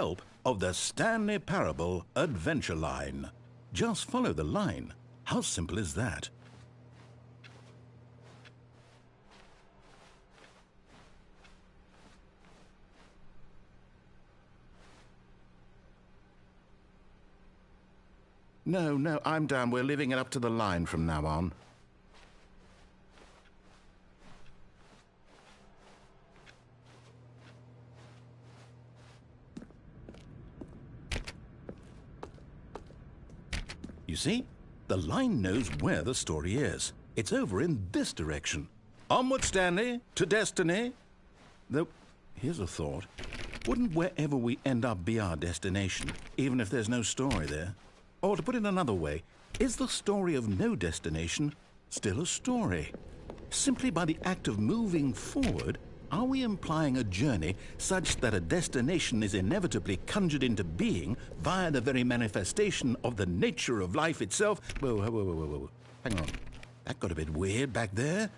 Help of the Stanley Parable adventure line. Just follow the line. How simple is that? No, I'm down. We're leaving it up to the line from now on. You see, the line knows where the story is. It's over in this direction. Onward, Stanley, to destiny. Though, here's a thought. Wouldn't wherever we end up be our destination, even if there's no story there? Or to put it another way, is the story of no destination still a story? Simply by the act of moving forward, are we implying a journey such that a destination is inevitably conjured into being via the very manifestation of the nature of life itself? Whoa. Hang on. That got a bit weird back there.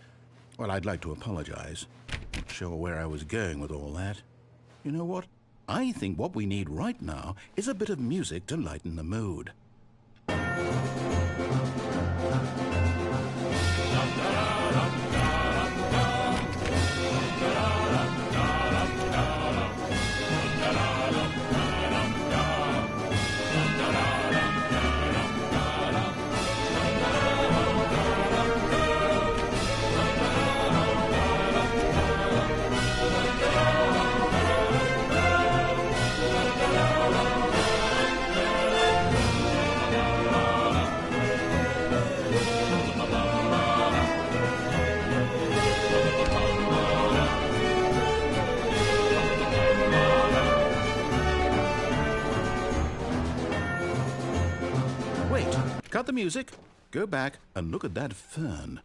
Well, I'd like to apologize. Not sure where I was going with all that. You know what? I think what we need right now is a bit of music to lighten the mood. Cut the music, go back and look at that fern.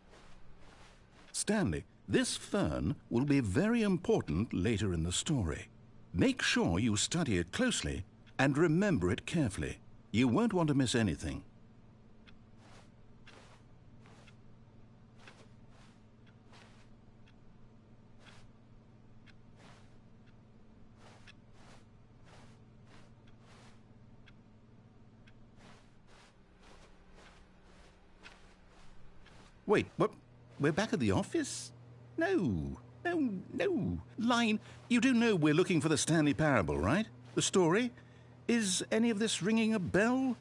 Stanley, this fern will be very important later in the story. Make sure you study it closely and remember it carefully. You won't want to miss anything. Wait, what? We're back at the office? No. Line, you do know we're looking for the Stanley Parable, right? The story? Is any of this ringing a bell?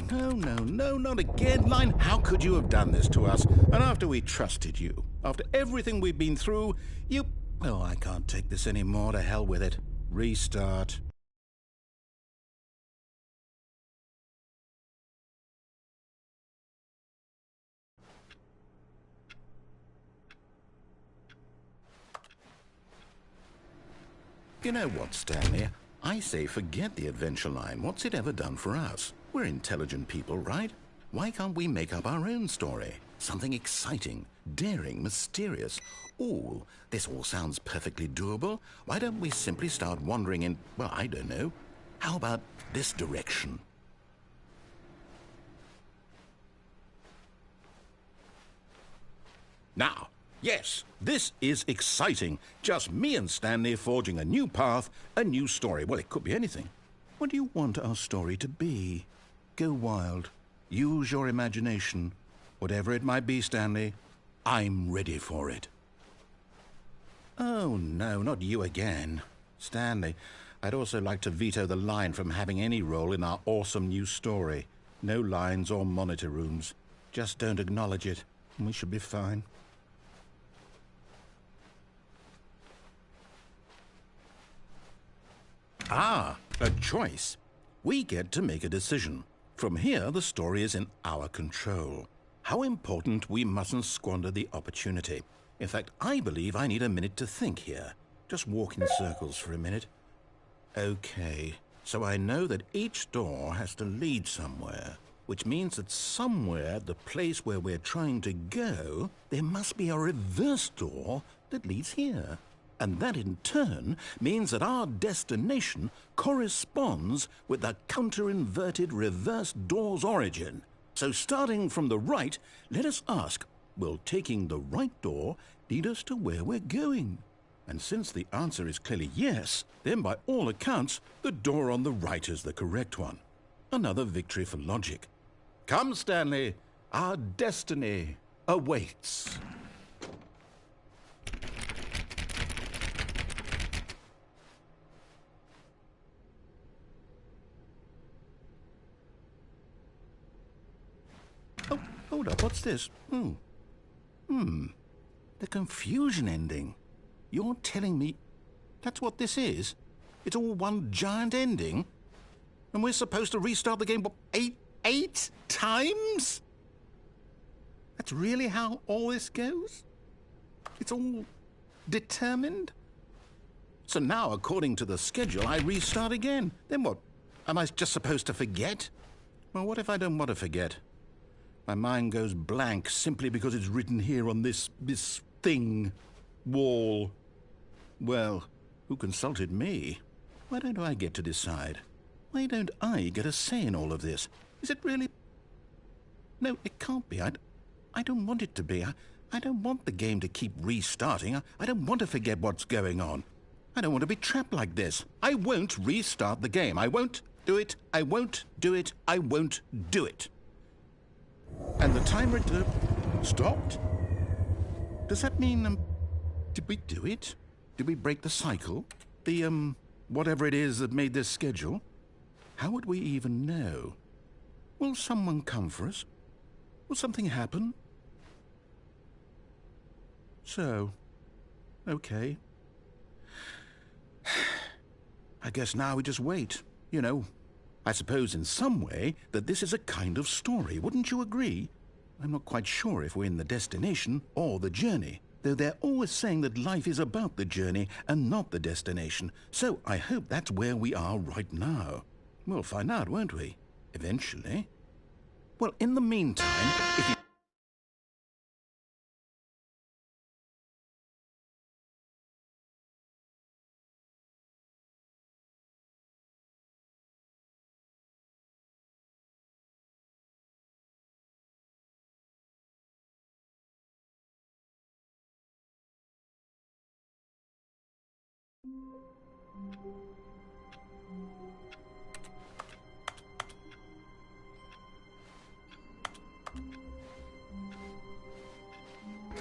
Oh, no, not again, Line. How could you have done this to us? And after we trusted you, after everything we've been through, you... Oh, I can't take this anymore. To hell with it. Restart. You know what, Stanley? I say forget the adventure line. What's it ever done for us? We're intelligent people, right? Why can't we make up our own story? Something exciting, daring, mysterious. This all sounds perfectly doable. Why don't we simply start wandering in, well, I don't know. How about this direction? Now, yes, this is exciting. Just me and Stanley forging a new path, a new story. Well, it could be anything. What do you want our story to be? Go wild. Use your imagination. Whatever it might be, Stanley, I'm ready for it. Oh, no, not you again. Stanley, I'd also like to veto the line from having any role in our awesome new story. No lines or monitor rooms. Just don't acknowledge it, and we should be fine. Ah, a choice. We get to make a decision. From here, the story is in our control. How important we mustn't squander the opportunity. In fact, I believe I need a minute to think here. Just walk in circles for a minute. Okay, So I know that each door has to lead somewhere, which means that somewhere at the place where we're trying to go, there must be a reverse door that leads here. And that in turn means that our destination corresponds with the counter-inverted reverse door's origin. So starting from the right, let us ask, will taking the right door lead us to where we're going? And since the answer is clearly yes, then by all accounts, the door on the right is the correct one. Another victory for logic. Come, Stanley, our destiny awaits. Oh, hold up, what's this? The confusion ending. You're telling me that's what this is? It's all one giant ending? And we're supposed to restart the game, what, eight times? That's really how all this goes? It's all determined? So now, according to the schedule, I restart again. Then what? Am I just supposed to forget? Well, what if I don't want to forget? My mind goes blank simply because it's written here on this thing, wall. Well, who consulted me? Why don't I get to decide? Why don't I get a say in all of this? Is it really? No, it can't be. I don't want it to be. I don't want the game to keep restarting. I don't want to forget what's going on. I don't want to be trapped like this. I won't restart the game. I won't do it. I won't do it. I won't do it. And the timer stopped? Does that mean, did we do it? Did we break the cycle? The, whatever it is that made this schedule? How would we even know? Will someone come for us? Will something happen? So, okay. I guess now we just wait, you know. I suppose in some way that this is a kind of story, wouldn't you agree? I'm not quite sure if we're in the destination or the journey, though they're always saying that life is about the journey and not the destination, so I hope that's where we are right now. We'll find out, won't we? Eventually. Well, in the meantime, if you...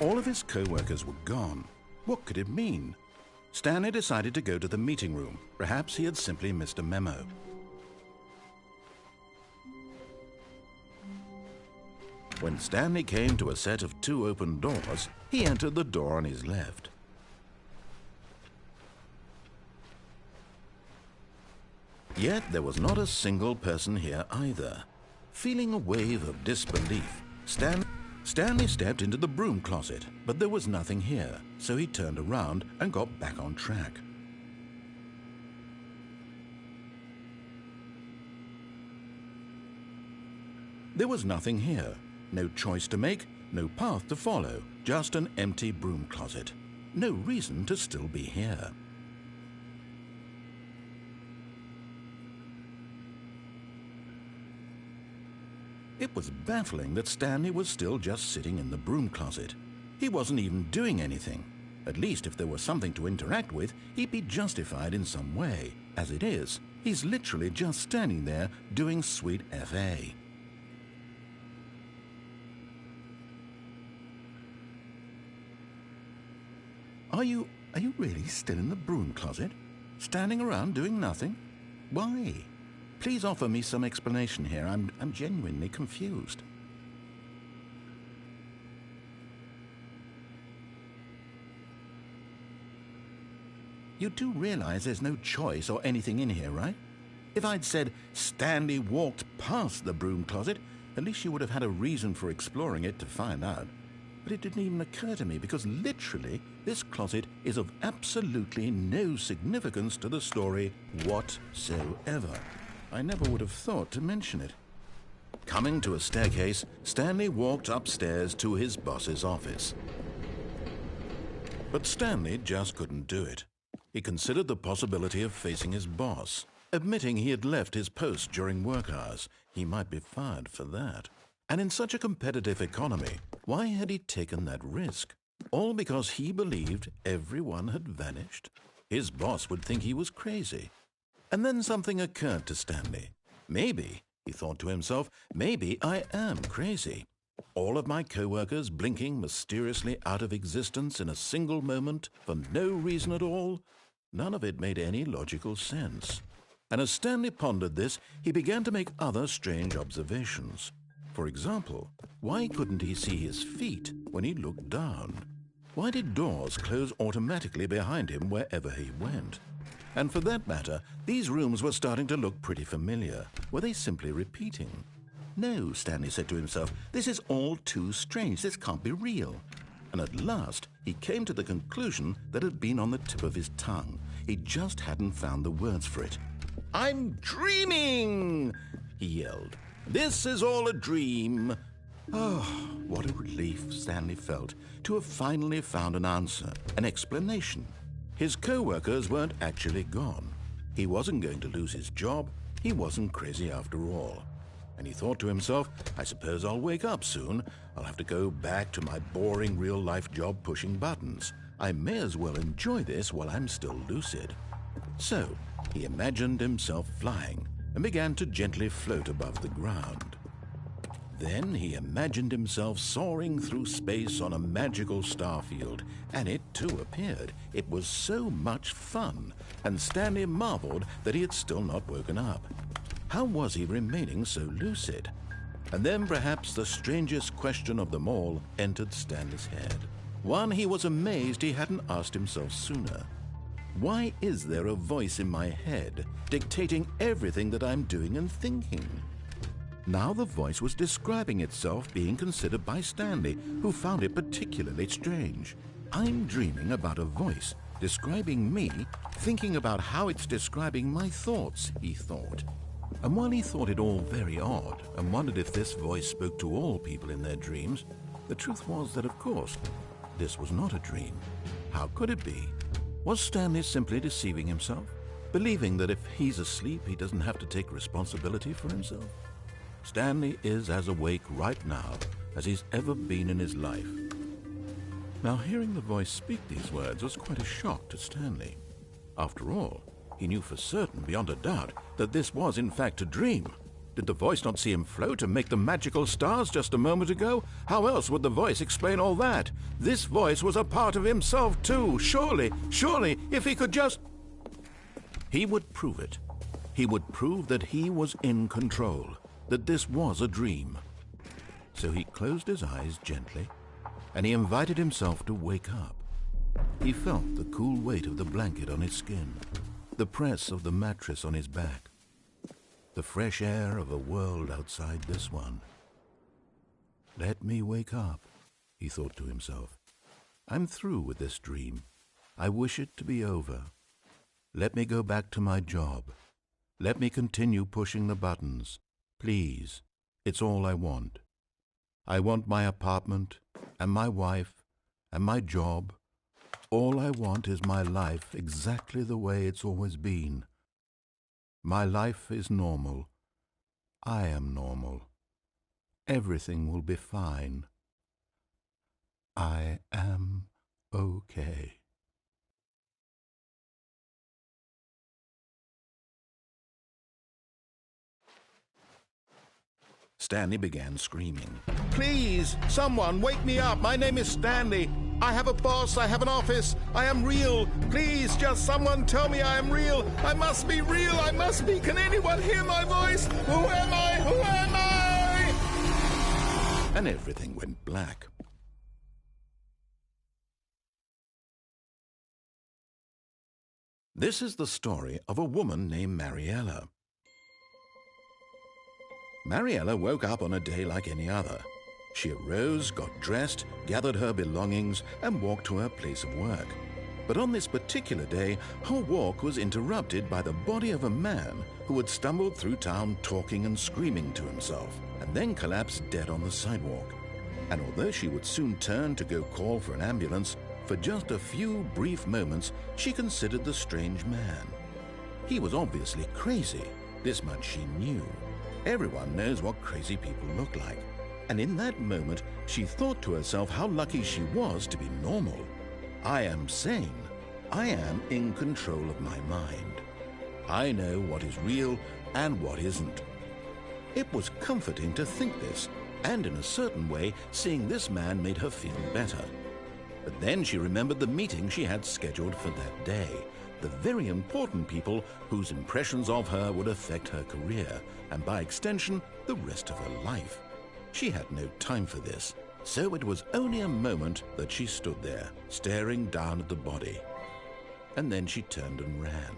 All of his co-workers were gone. What could it mean? Stanley decided to go to the meeting room. Perhaps he had simply missed a memo. When Stanley came to a set of 2 open doors, he entered the door on his left. Yet there was not a single person here either. Feeling a wave of disbelief, Stanley stepped into the broom closet, but there was nothing here, so he turned around and got back on track. There was nothing here. No choice to make, no path to follow, just an empty broom closet. No reason to still be here. It was baffling that Stanley was still just sitting in the broom closet. He wasn't even doing anything. At least if there was something to interact with, he'd be justified in some way. As it is, he's literally just standing there doing sweet FA. Are you really still in the broom closet? Standing around doing nothing? Why? Please offer me some explanation here. I'm genuinely confused. You do realize there's no choice or anything in here, right? If I'd said Stanley walked past the broom closet, at least you would have had a reason for exploring it to find out. But it didn't even occur to me because literally this closet is of absolutely no significance to the story whatsoever. I never would have thought to mention it. Coming to a staircase, Stanley walked upstairs to his boss's office. But Stanley just couldn't do it. He considered the possibility of facing his boss. Admitting he had left his post during work hours, he might be fired for that. And in such a competitive economy, why had he taken that risk? All because he believed everyone had vanished? His boss would think he was crazy. And then something occurred to Stanley. Maybe, he thought to himself, maybe I am crazy. All of my co-workers blinking mysteriously out of existence in a single moment for no reason at all? None of it made any logical sense. And as Stanley pondered this, he began to make other strange observations. For example, why couldn't he see his feet when he looked down? Why did doors close automatically behind him wherever he went? And for that matter, these rooms were starting to look pretty familiar. Were they simply repeating? No, Stanley said to himself, this is all too strange. This can't be real. And at last, he came to the conclusion that had been on the tip of his tongue. He just hadn't found the words for it. "I'm dreaming!" he yelled. "This is all a dream." Oh, what a relief Stanley felt to have finally found an answer, an explanation. His co-workers weren't actually gone. He wasn't going to lose his job. He wasn't crazy after all. And he thought to himself, I suppose I'll wake up soon. I'll have to go back to my boring real-life job pushing buttons. I may as well enjoy this while I'm still lucid. So he imagined himself flying and began to gently float above the ground. Then he imagined himself soaring through space on a magical starfield, and it too appeared. It was so much fun, and Stanley marveled that he had still not woken up. How was he remaining so lucid? And then perhaps the strangest question of them all entered Stanley's head. One he was amazed he hadn't asked himself sooner. Why is there a voice in my head dictating everything that I'm doing and thinking? Now the voice was describing itself being considered by Stanley, who found it particularly strange. I'm dreaming about a voice describing me, thinking about how it's describing my thoughts, he thought. And while he thought it all very odd and wondered if this voice spoke to all people in their dreams, the truth was that, of course, this was not a dream. How could it be? Was Stanley simply deceiving himself, believing that if he's asleep, he doesn't have to take responsibility for himself? Stanley is as awake right now as he's ever been in his life. Now, hearing the voice speak these words was quite a shock to Stanley. After all, he knew for certain, beyond a doubt, that this was in fact a dream. Did the voice not see him float and make the magical stars just a moment ago? How else would the voice explain all that? This voice was a part of himself too. Surely, if he could just... He would prove it. He would prove that he was in control, that this was a dream. So he closed his eyes gently, and he invited himself to wake up. He felt the cool weight of the blanket on his skin, the press of the mattress on his back, the fresh air of a world outside this one. Let me wake up, he thought to himself. I'm through with this dream. I wish it to be over. Let me go back to my job. Let me continue pushing the buttons. Please, it's all I want. I want my apartment and my wife and my job. All I want is my life exactly the way it's always been. My life is normal. I am normal. Everything will be fine. I am okay. Stanley began screaming. Please, someone, wake me up. My name is Stanley. I have a boss. I have an office. I am real. Please, just someone tell me I am real. I must be real. I must be. Can anyone hear my voice? Who am I? Who am I? And everything went black. This is the story of a woman named Mariella. Mariella woke up on a day like any other. She arose, got dressed, gathered her belongings, and walked to her place of work. But on this particular day, her walk was interrupted by the body of a man who had stumbled through town talking and screaming to himself, and then collapsed dead on the sidewalk. And although she would soon turn to go call for an ambulance, for just a few brief moments she considered the strange man. He was obviously crazy, this much she knew. Everyone knows what crazy people look like. And in that moment, she thought to herself how lucky she was to be normal. I am sane. I am in control of my mind. I know what is real and what isn't. It was comforting to think this, and in a certain way, seeing this man made her feel better. But then she remembered the meeting she had scheduled for that day, the very important people whose impressions of her would affect her career, and by extension, the rest of her life. She had no time for this, so it was only a moment that she stood there, staring down at the body. And then she turned and ran.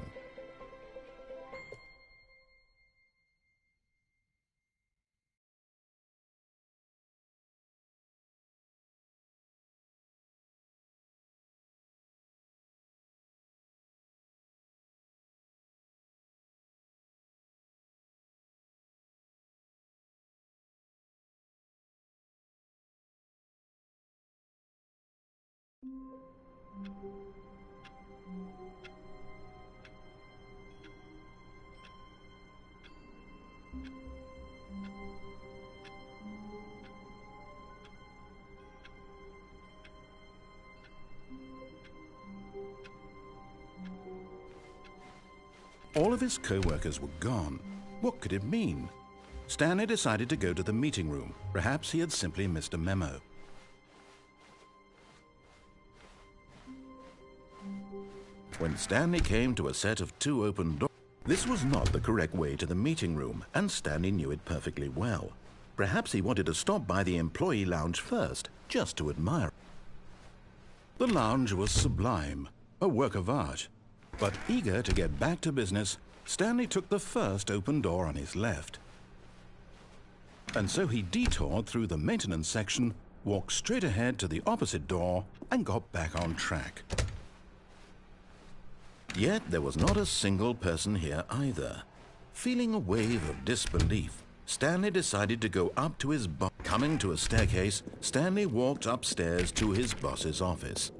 All of his co-workers were gone. What could it mean? Stanley decided to go to the meeting room. Perhaps he had simply missed a memo. When Stanley came to a set of 2 open doors, this was not the correct way to the meeting room, and Stanley knew it perfectly well. Perhaps he wanted to stop by the employee lounge first, just to admire. The lounge was sublime, a work of art. But eager to get back to business, Stanley took the first open door on his left. And so he detoured through the maintenance section, walked straight ahead to the opposite door, and got back on track. Yet there was not a single person here either. Feeling a wave of disbelief, Stanley decided to go up to his boss. Coming to a staircase, Stanley walked upstairs to his boss's office.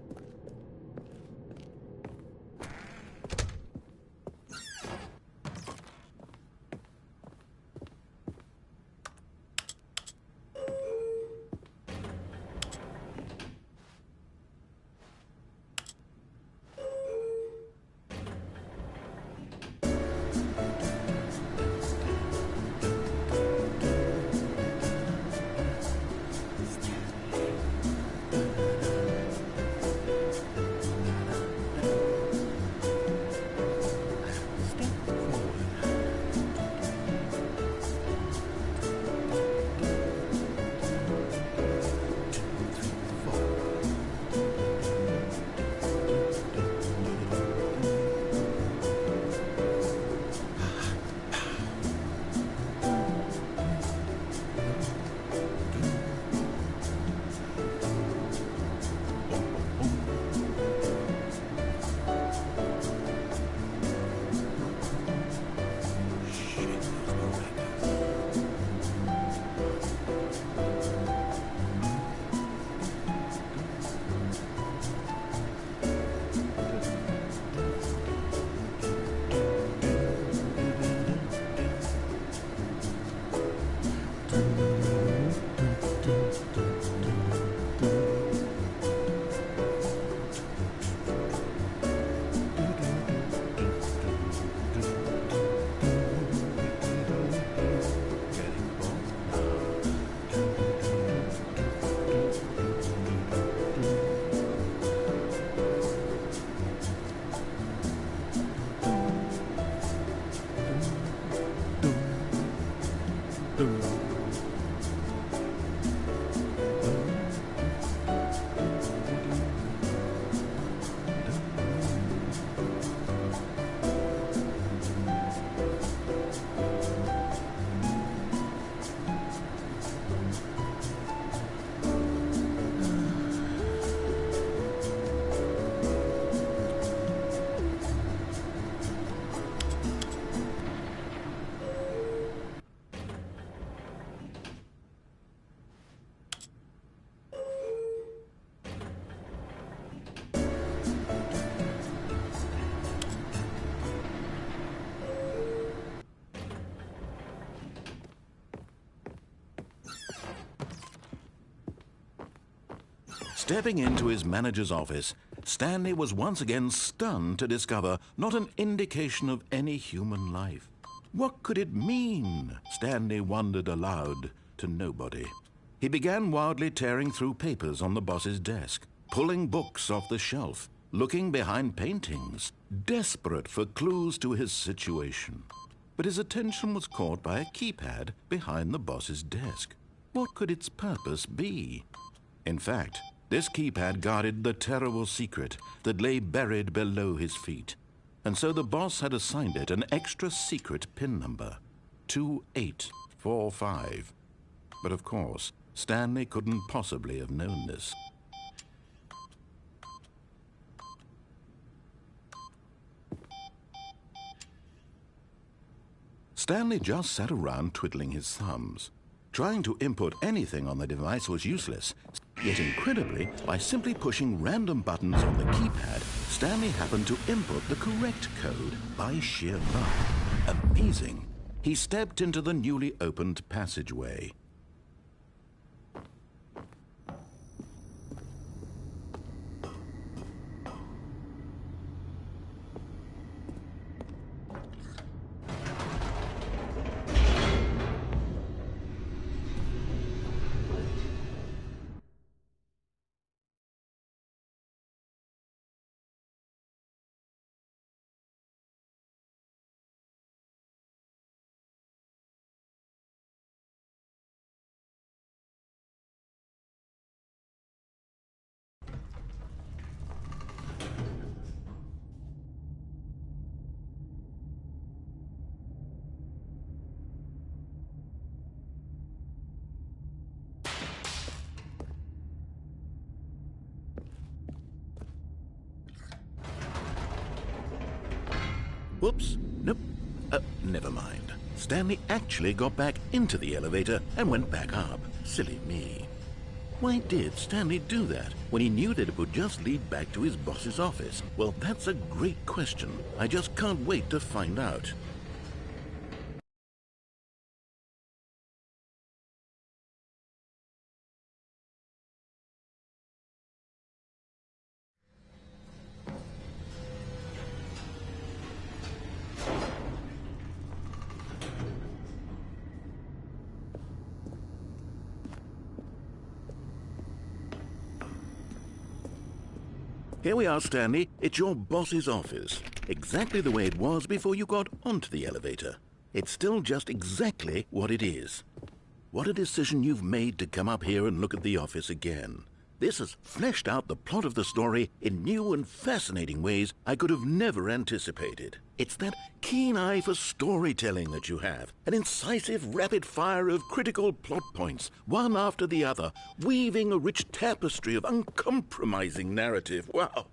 Stepping into his manager's office, Stanley was once again stunned to discover not an indication of any human life. What could it mean? Stanley wondered aloud to nobody. He began wildly tearing through papers on the boss's desk, pulling books off the shelf, looking behind paintings, desperate for clues to his situation. But his attention was caught by a keypad behind the boss's desk. What could its purpose be? In fact, this keypad guarded the terrible secret that lay buried below his feet. And so the boss had assigned it an extra secret PIN number, 2845. But of course, Stanley couldn't possibly have known this. Stanley just sat around twiddling his thumbs. Trying to input anything on the device was useless. Yet incredibly, by simply pushing random buttons on the keypad, Stanley happened to input the correct code by sheer luck. Amazing. He stepped into the newly opened passageway. Whoops. Nope. Never mind. Stanley actually got back into the elevator and went back up. Silly me. Why did Stanley do that when he knew that it would just lead back to his boss's office? Well, that's a great question. I just can't wait to find out. Here we are, Stanley. It's your boss's office. Exactly the way it was before you got onto the elevator. It's still just exactly what it is. What a decision you've made to come up here and look at the office again. This has fleshed out the plot of the story in new and fascinating ways I could have never anticipated. It's that keen eye for storytelling that you have, an incisive rapid fire of critical plot points, one after the other, weaving a rich tapestry of uncompromising narrative. Wow!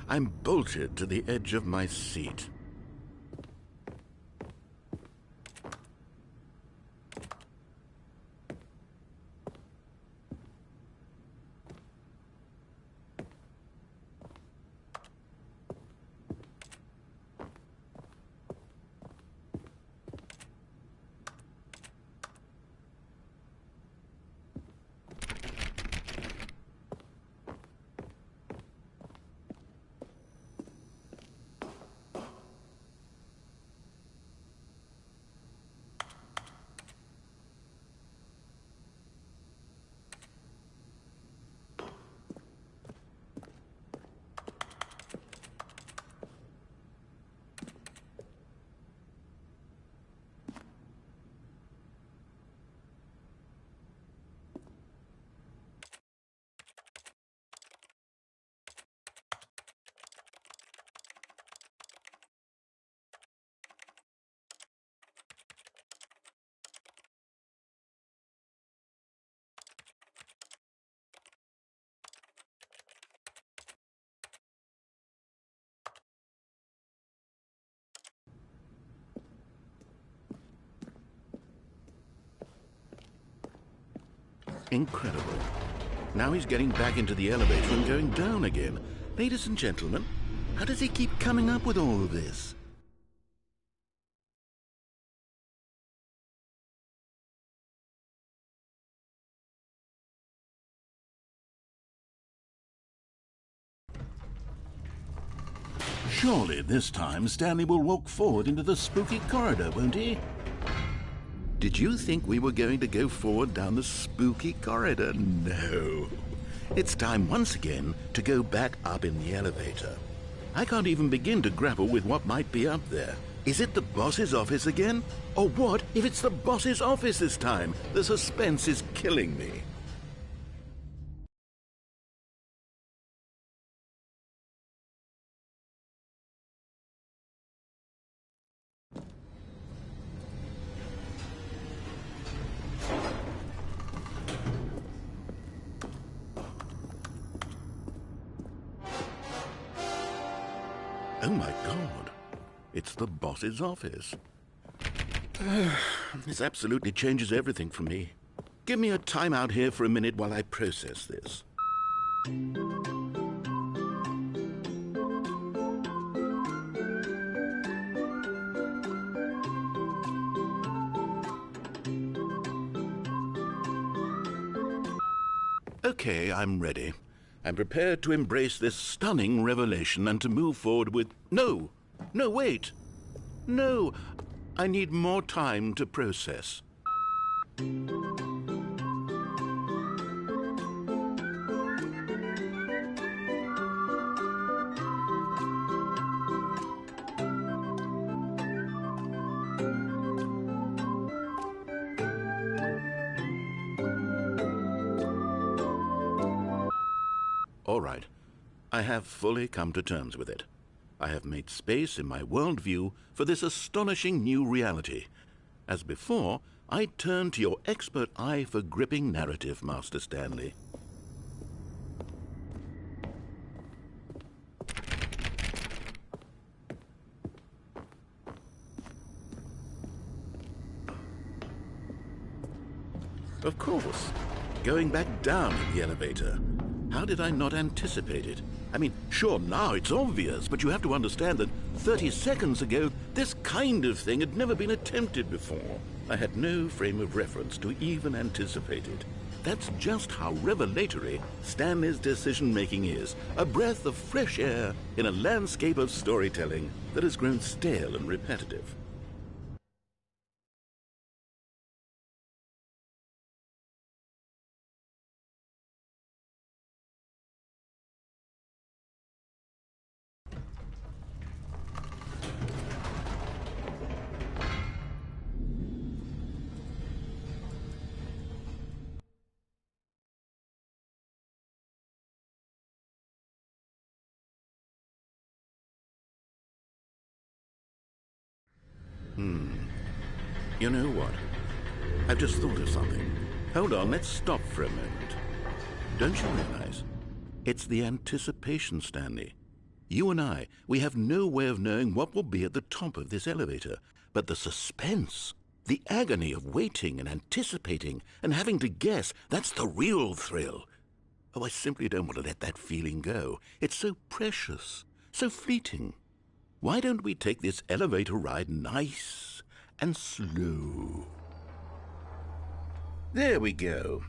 I'm bolted to the edge of my seat. Incredible. Now he's getting back into the elevator and going down again. Ladies and gentlemen, how does he keep coming up with all of this? Surely this time Stanley will walk forward into the spooky corridor, won't he? Did you think we were going to go forward down the spooky corridor? No. It's time once again to go back up in the elevator. I can't even begin to grapple with what might be up there. Is it the boss's office again? Or what if it's the boss's office this time? The suspense is killing me. Oh my God, it's the boss's office. This absolutely changes everything for me. Give me a time out here for a minute while I process this. Okay, I'm ready. I'm prepared to embrace this stunning revelation and to move forward with... No, wait. No, I need more time to process. All right, I have fully come to terms with it. I have made space in my worldview for this astonishing new reality. As before, I turn to your expert eye for gripping narrative, Master Stanley. Of course, going back down in the elevator. How did I not anticipate it? I mean, sure, now it's obvious, but you have to understand that 30 seconds ago, this kind of thing had never been attempted before. I had no frame of reference to even anticipate it. That's just how revelatory Stanley's decision-making is. A breath of fresh air in a landscape of storytelling that has grown stale and repetitive. You know what? I've just thought of something. Hold on, let's stop for a moment. Don't you realize? It's the anticipation, Stanley. You and I, we have no way of knowing what will be at the top of this elevator. But the suspense, the agony of waiting and anticipating and having to guess, that's the real thrill. Oh, I simply don't want to let that feeling go. It's so precious, so fleeting. Why don't we take this elevator ride nice and slow? There we go.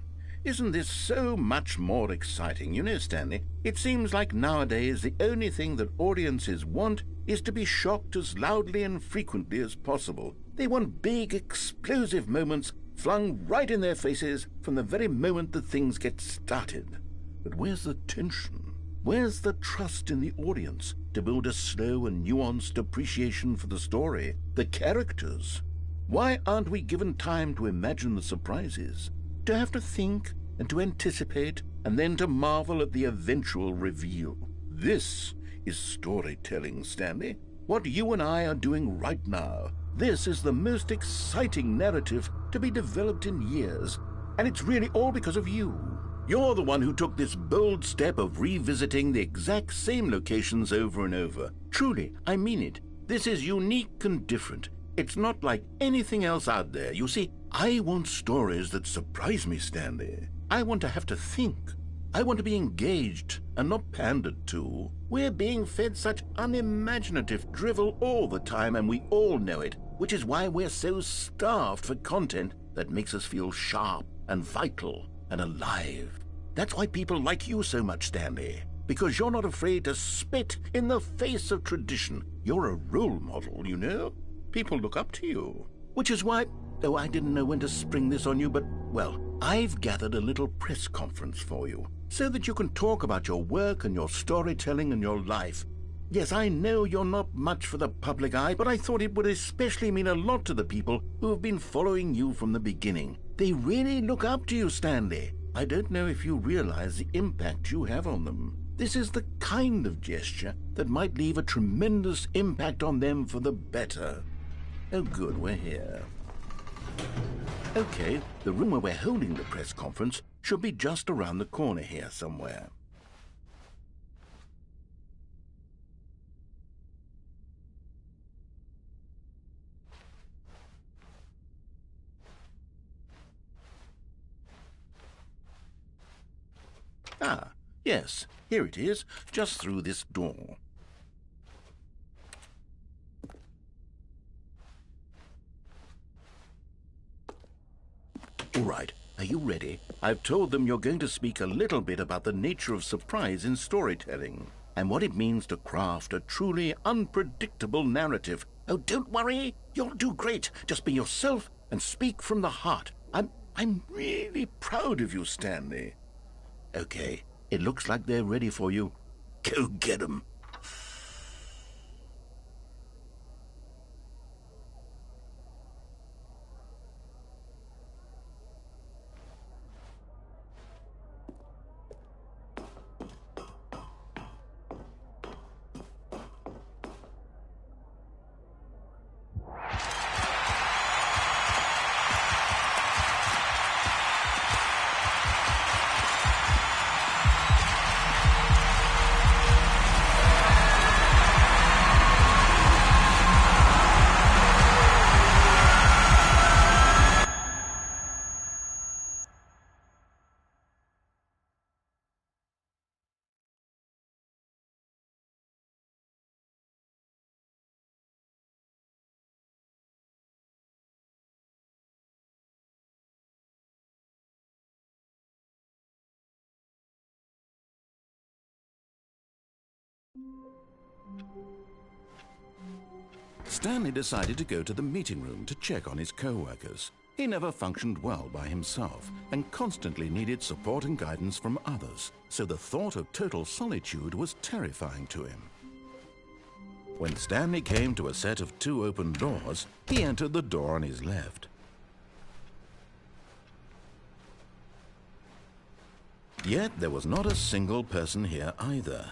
Isn't this so much more exciting? You know, Stanley, it seems like nowadays the only thing that audiences want is to be shocked as loudly and frequently as possible. They want big, explosive moments flung right in their faces from the very moment that things get started. But where's the tension? Where's the trust in the audience to build a slow and nuanced appreciation for the story, the characters? Why aren't we given time to imagine the surprises, to have to think and to anticipate, and then to marvel at the eventual reveal? This is storytelling, Stanley. What you and I are doing right now. This is the most exciting narrative to be developed in years, and it's really all because of you. You're the one who took this bold step of revisiting the exact same locations over and over. Truly, I mean it. This is unique and different. It's not like anything else out there. You see, I want stories that surprise me, Stanley. I want to have to think. I want to be engaged and not pandered to. We're being fed such unimaginative drivel all the time, and we all know it, which is why we're so starved for content that makes us feel sharp and vital and alive. That's why people like you so much, Stanley. because you're not afraid to spit in the face of tradition. You're a role model, you know? People look up to you. Which is why... Oh, I didn't know when to spring this on you, but, well, I've gathered a little press conference for you, so that you can talk about your work and your storytelling and your life. Yes, I know you're not much for the public eye, but I thought it would especially mean a lot to the people who have been following you from the beginning. They really look up to you, Stanley. I don't know if you realize the impact you have on them. This is the kind of gesture that might leave a tremendous impact on them for the better. Oh, good, we're here. Okay, the room where we're holding the press conference should be just around the corner here somewhere. Ah, yes, here it is, just through this door. All right, are you ready? I've told them you're going to speak a little bit about the nature of surprise in storytelling and what it means to craft a truly unpredictable narrative. Oh, don't worry, you'll do great. Just be yourself and speak from the heart. I'm really proud of you, Stanley. Okay, it looks like they're ready for you. Go get 'em. Stanley decided to go to the meeting room to check on his co-workers. He never functioned well by himself and constantly needed support and guidance from others, so the thought of total solitude was terrifying to him. When Stanley came to a set of 2 open doors, he entered the door on his left. Yet there was not a single person here either.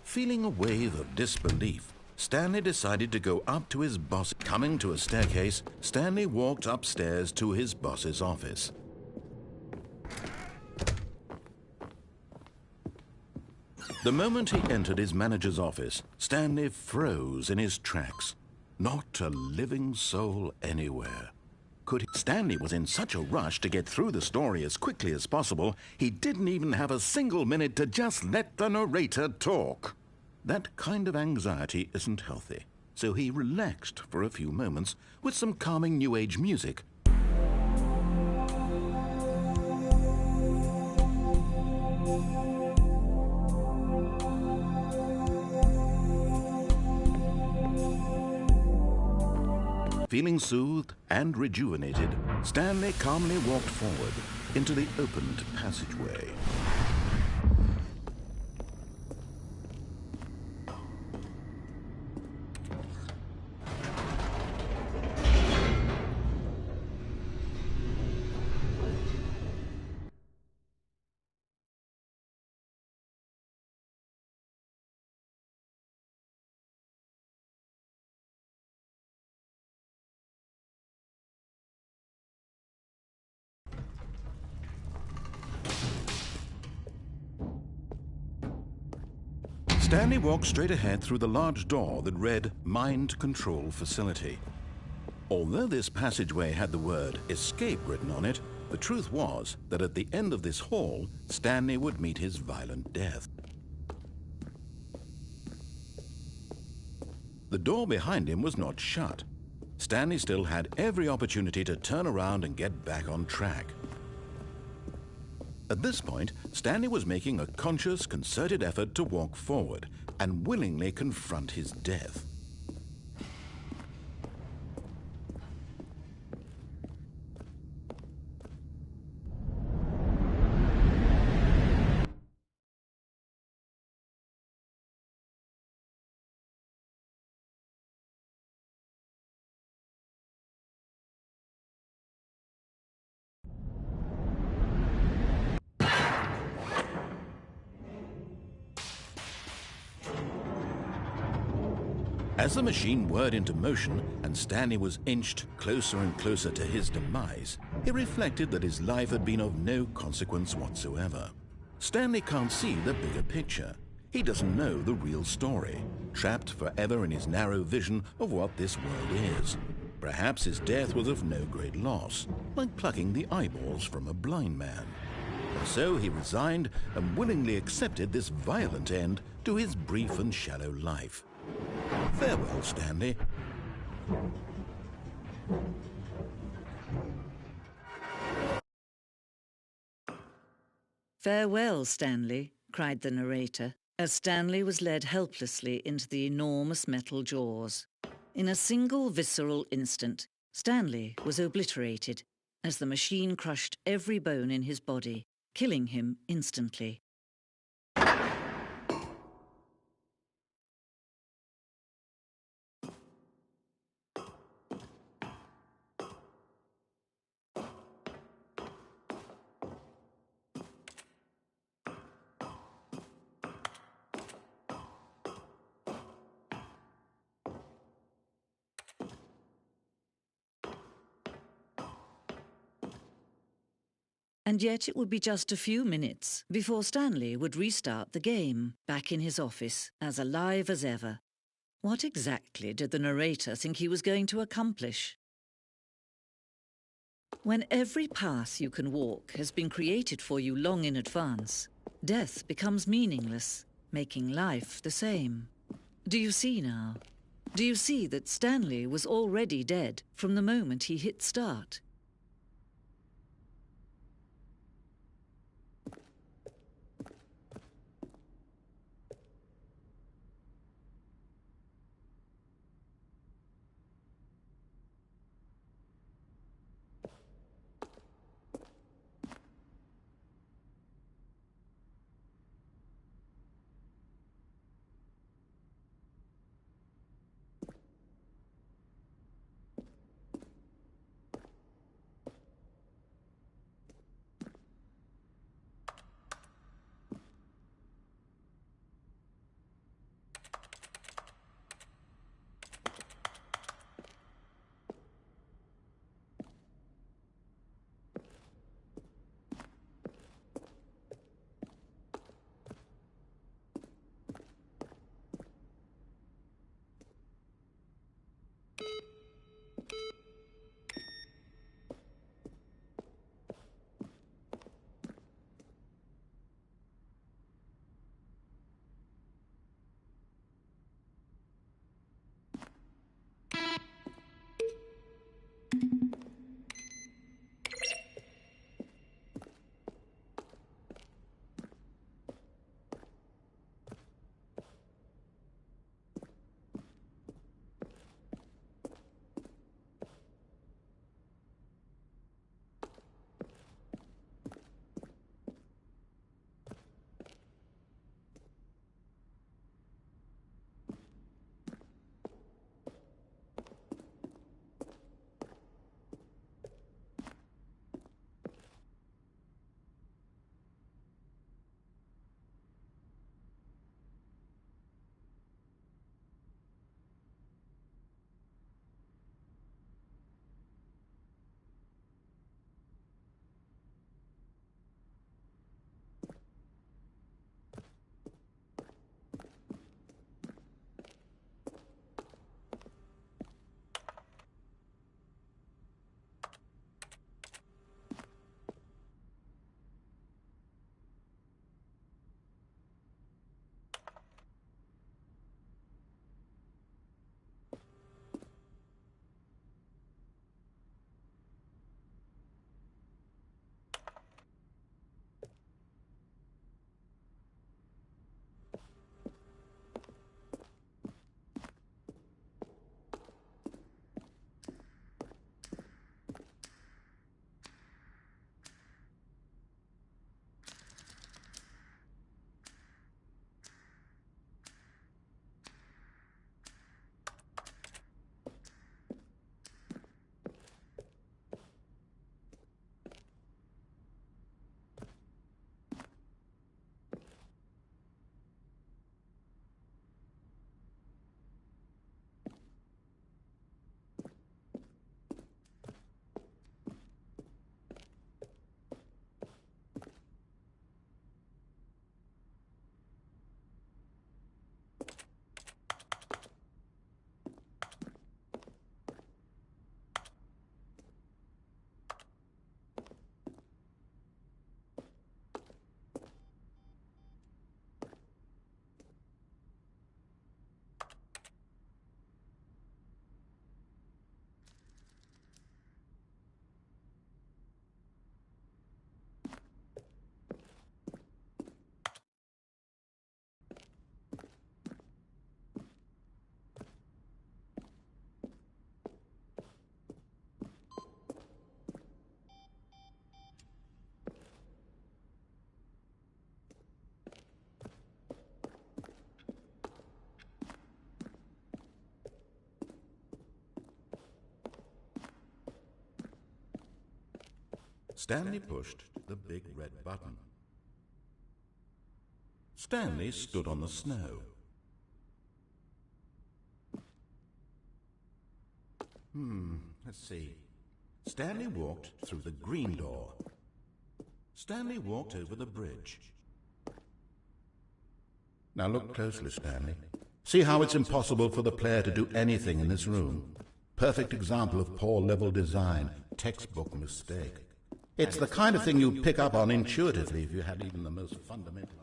Feeling a wave of disbelief, Stanley decided to go up to his boss. Coming to a staircase, Stanley walked upstairs to his boss's office. The moment he entered his manager's office, Stanley froze in his tracks. Not a living soul anywhere. Stanley was in such a rush to get through the story as quickly as possible, he didn't even have a single minute to just let the narrator talk. That kind of anxiety isn't healthy, so he relaxed for a few moments with some calming New Age music. Feeling soothed and rejuvenated, Stanley calmly walked forward into the opened passageway. Stanley walked straight ahead through the large door that read Mind Control Facility. Although this passageway had the word escape written on it, the truth was that at the end of this hall, Stanley would meet his violent death. The door behind him was not shut. Stanley still had every opportunity to turn around and get back on track. At this point, Stanley was making a conscious, concerted effort to walk forward and willingly confront his death. As the machine whirred into motion and Stanley was inched closer and closer to his demise, he reflected that his life had been of no consequence whatsoever. Stanley can't see the bigger picture. He doesn't know the real story, trapped forever in his narrow vision of what this world is. Perhaps his death was of no great loss, like plucking the eyeballs from a blind man. And so he resigned and willingly accepted this violent end to his brief and shallow life. Farewell, Stanley. "Farewell, Stanley," cried the narrator, as Stanley was led helplessly into the enormous metal jaws. In a single visceral instant, Stanley was obliterated as the machine crushed every bone in his body, killing him instantly. And yet it would be just a few minutes before Stanley would restart the game, back in his office, as alive as ever. What exactly did the narrator think he was going to accomplish? When every path you can walk has been created for you long in advance, death becomes meaningless, making life the same. Do you see now? Do you see that Stanley was already dead from the moment he hit start? Stanley pushed the big red button. Stanley stood on the snow. Let's see. Stanley walked through the green door. Stanley walked over the bridge. Now look closely, Stanley. See how it's impossible for the player to do anything in this room. Perfect example of poor level design, textbook mistake. It's the kind of thing you'd pick up on intuitively if you had even the most fundamental.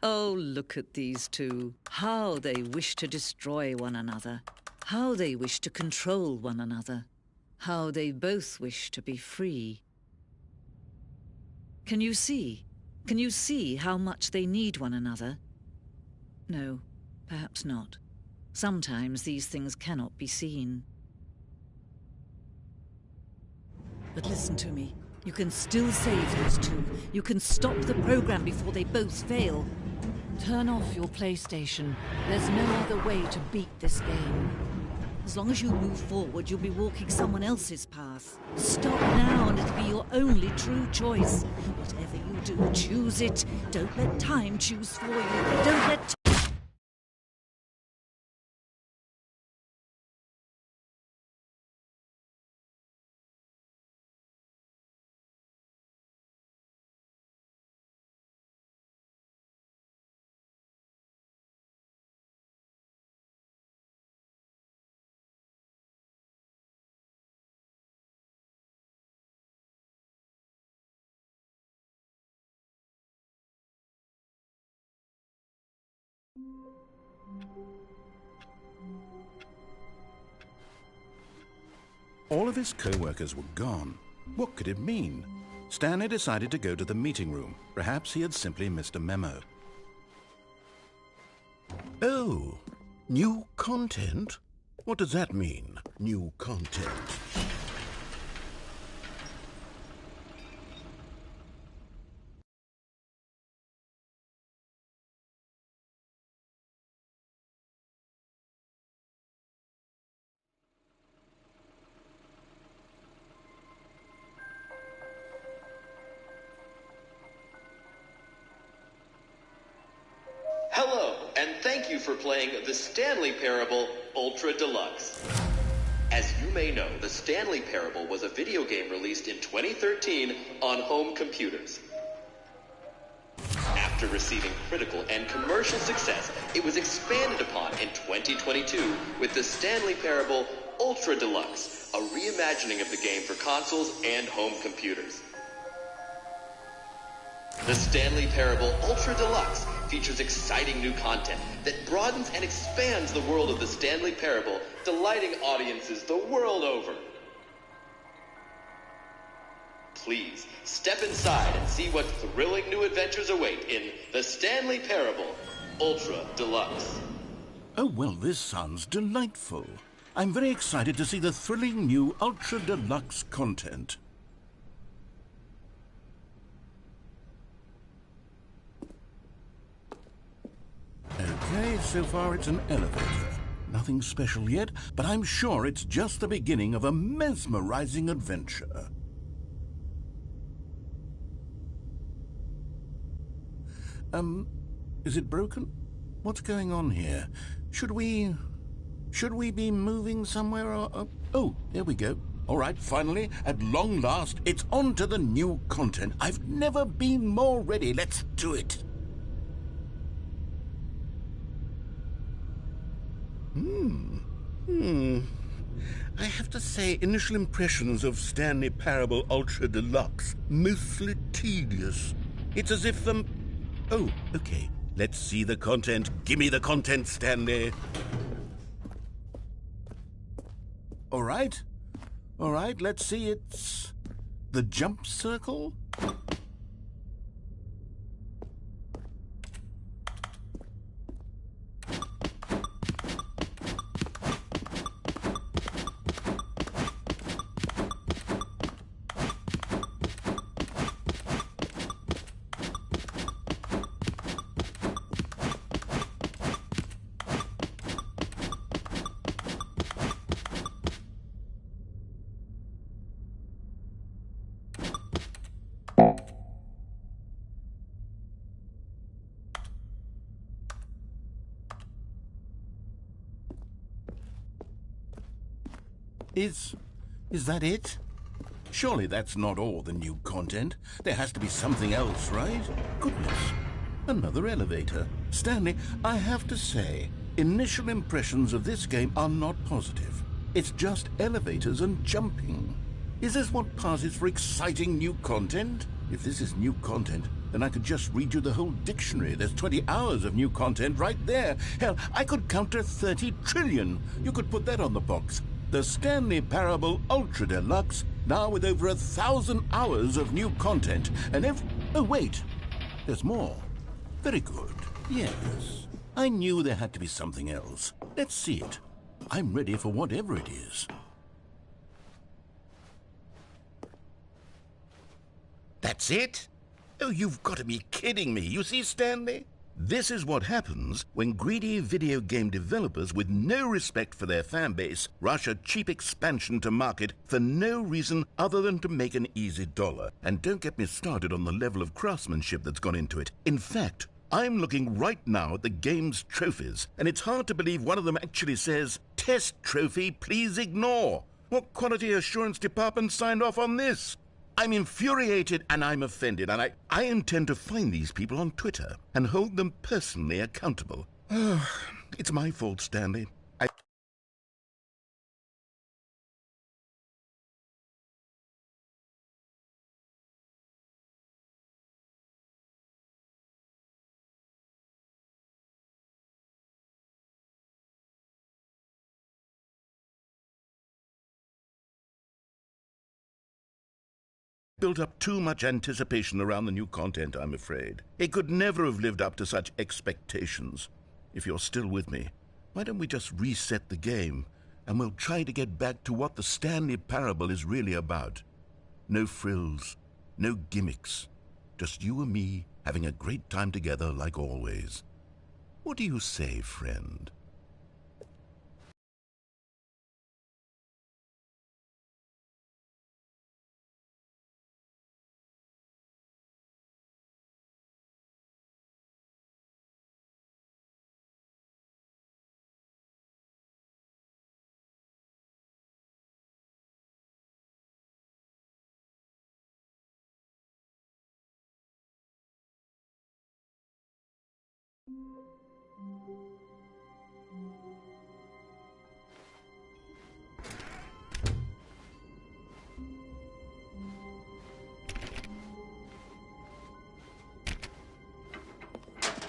Oh, look at these two. How they wish to destroy one another. How they wish to control one another. How they both wish to be free. Can you see? Can you see how much they need one another? No, perhaps not. Sometimes these things cannot be seen. But listen to me. You can still save those two. You can stop the program before they both fail. Turn off your PlayStation. There's no other way to beat this game. As long as you move forward, you'll be walking someone else's path. Stop now and it'll be your only true choice. Whatever you do, choose it. Don't let time choose for you. Don't let... All of his co-workers were gone. What could it mean? Stanley decided to go to the meeting room. Perhaps he had simply missed a memo. Oh, new content? What does that mean, new content? Hello, and thank you for playing the Stanley Parable Ultra Deluxe. As you may know, the Stanley Parable was a video game released in 2013 on home computers. After receiving critical and commercial success, it was expanded upon in 2022 with the Stanley Parable Ultra Deluxe, a reimagining of the game for consoles and home computers. The Stanley Parable Ultra Deluxe features exciting new content that broadens and expands the world of the Stanley Parable, delighting audiences the world over. Please, step inside and see what thrilling new adventures await in the Stanley Parable Ultra Deluxe. Oh, well, this sounds delightful. I'm very excited to see the thrilling new Ultra Deluxe content. Okay, so far it's an elevator. Nothing special yet, but I'm sure it's just the beginning of a mesmerizing adventure. Is it broken? What's going on here? Should we be moving somewhere or... Oh, there we go. All right, finally, at long last, it's on to the new content. I've never been more ready. Let's do it. I have to say, initial impressions of Stanley Parable Ultra Deluxe, mostly tedious. It's as if Oh, okay. Let's see the content. Give me the content, Stanley. All right, let's see. It's the jump circle. Is that it? Surely that's not all the new content. There has to be something else, right? Goodness. Another elevator. Stanley, I have to say, initial impressions of this game are not positive. It's just elevators and jumping. Is this what passes for exciting new content? If this is new content, then I could just read you the whole dictionary. There's 20 hours of new content right there. Hell, I could count to 30 trillion. You could put that on the box. The Stanley Parable Ultra Deluxe, now with over 1,000 hours of new content. And oh, wait. There's more. Very good. Yes. I knew there had to be something else. Let's see it. I'm ready for whatever it is. That's it? Oh, you've got to be kidding me. You see, Stanley? This is what happens when greedy video game developers with no respect for their fan base rush a cheap expansion to market for no reason other than to make an easy dollar. And don't get me started on the level of craftsmanship that's gone into it. In fact, I'm looking right now at the game's trophies, and it's hard to believe one of them actually says, "Test trophy, please ignore." What quality assurance department signed off on this? I'm infuriated and I'm offended, and I intend to find these people on Twitter and hold them personally accountable. It's my fault, Stanley. I built up too much anticipation around the new content, I'm afraid. It could never have lived up to such expectations. If you're still with me, why don't we just reset the game, and we'll try to get back to what the Stanley Parable is really about. No frills, no gimmicks. Just you and me having a great time together like always. What do you say, friend?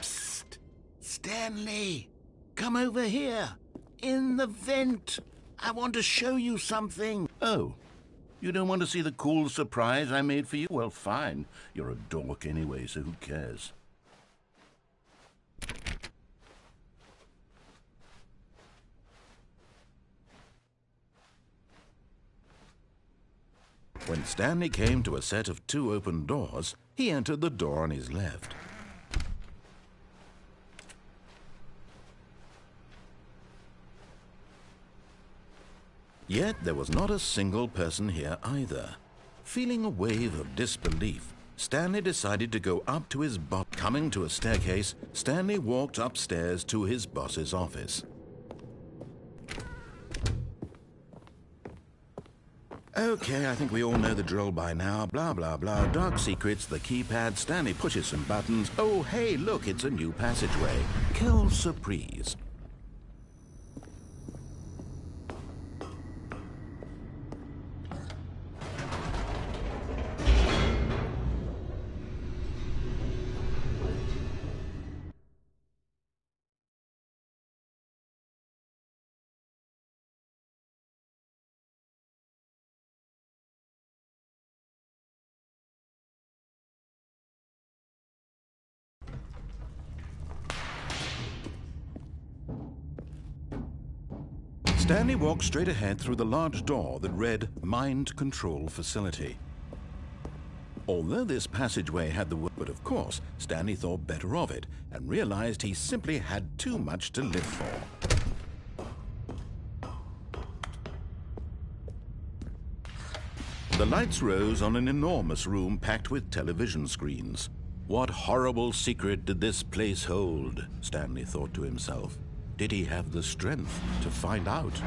Psst! Stanley! Come over here! In the vent! I want to show you something! Oh, you don't want to see the cool surprise I made for you? Well, fine. You're a dork anyway, so who cares? When Stanley came to a set of 2 open doors, he entered the door on his left. Yet there was not a single person here either. Feeling a wave of disbelief, Stanley decided to go up to his boss. Coming to a staircase, Stanley walked upstairs to his boss's office. Okay, I think we all know the drill by now. Blah, blah, blah. Dark secrets, the keypad. Stanley pushes some buttons. Oh, hey, look, it's a new passageway. Quelle surprise. Stanley walked straight ahead through the large door that read Mind Control Facility. Although this passageway had the word, but of course, Stanley thought better of it and realized he simply had too much to live for. The lights rose on an enormous room packed with television screens. What horrible secret did this place hold? Stanley thought to himself. Did he have the strength to find out?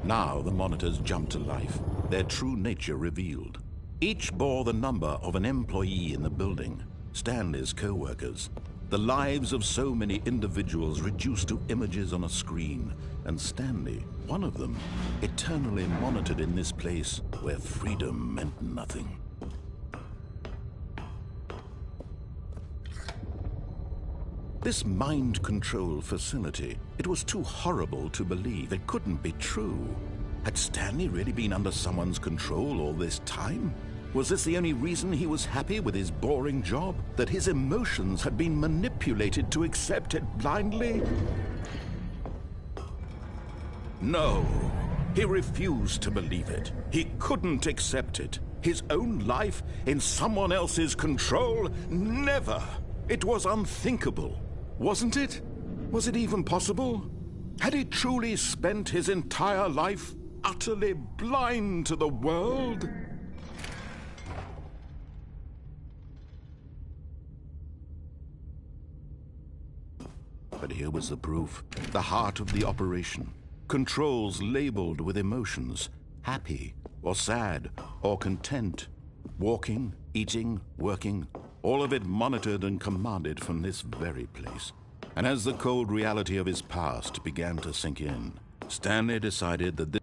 Now the monitors jumped to life, their true nature revealed. Each bore the number of an employee in the building, Stanley's co-workers. The lives of so many individuals reduced to images on a screen, and Stanley, one of them, eternally monitored in this place where freedom meant nothing. This mind control facility, it was too horrible to believe. It couldn't be true. Had Stanley really been under someone's control all this time? Was this the only reason he was happy with his boring job? That his emotions had been manipulated to accept it blindly? No, he refused to believe it. He couldn't accept it. His own life in someone else's control? Never! It was unthinkable, wasn't it? Was it even possible? Had he truly spent his entire life utterly blind to the world? But here was the proof, the heart of the operation. Controls labeled with emotions, happy or sad or content. Walking, eating, working, all of it monitored and commanded from this very place. And as the cold reality of his past began to sink in, Stanley decided that this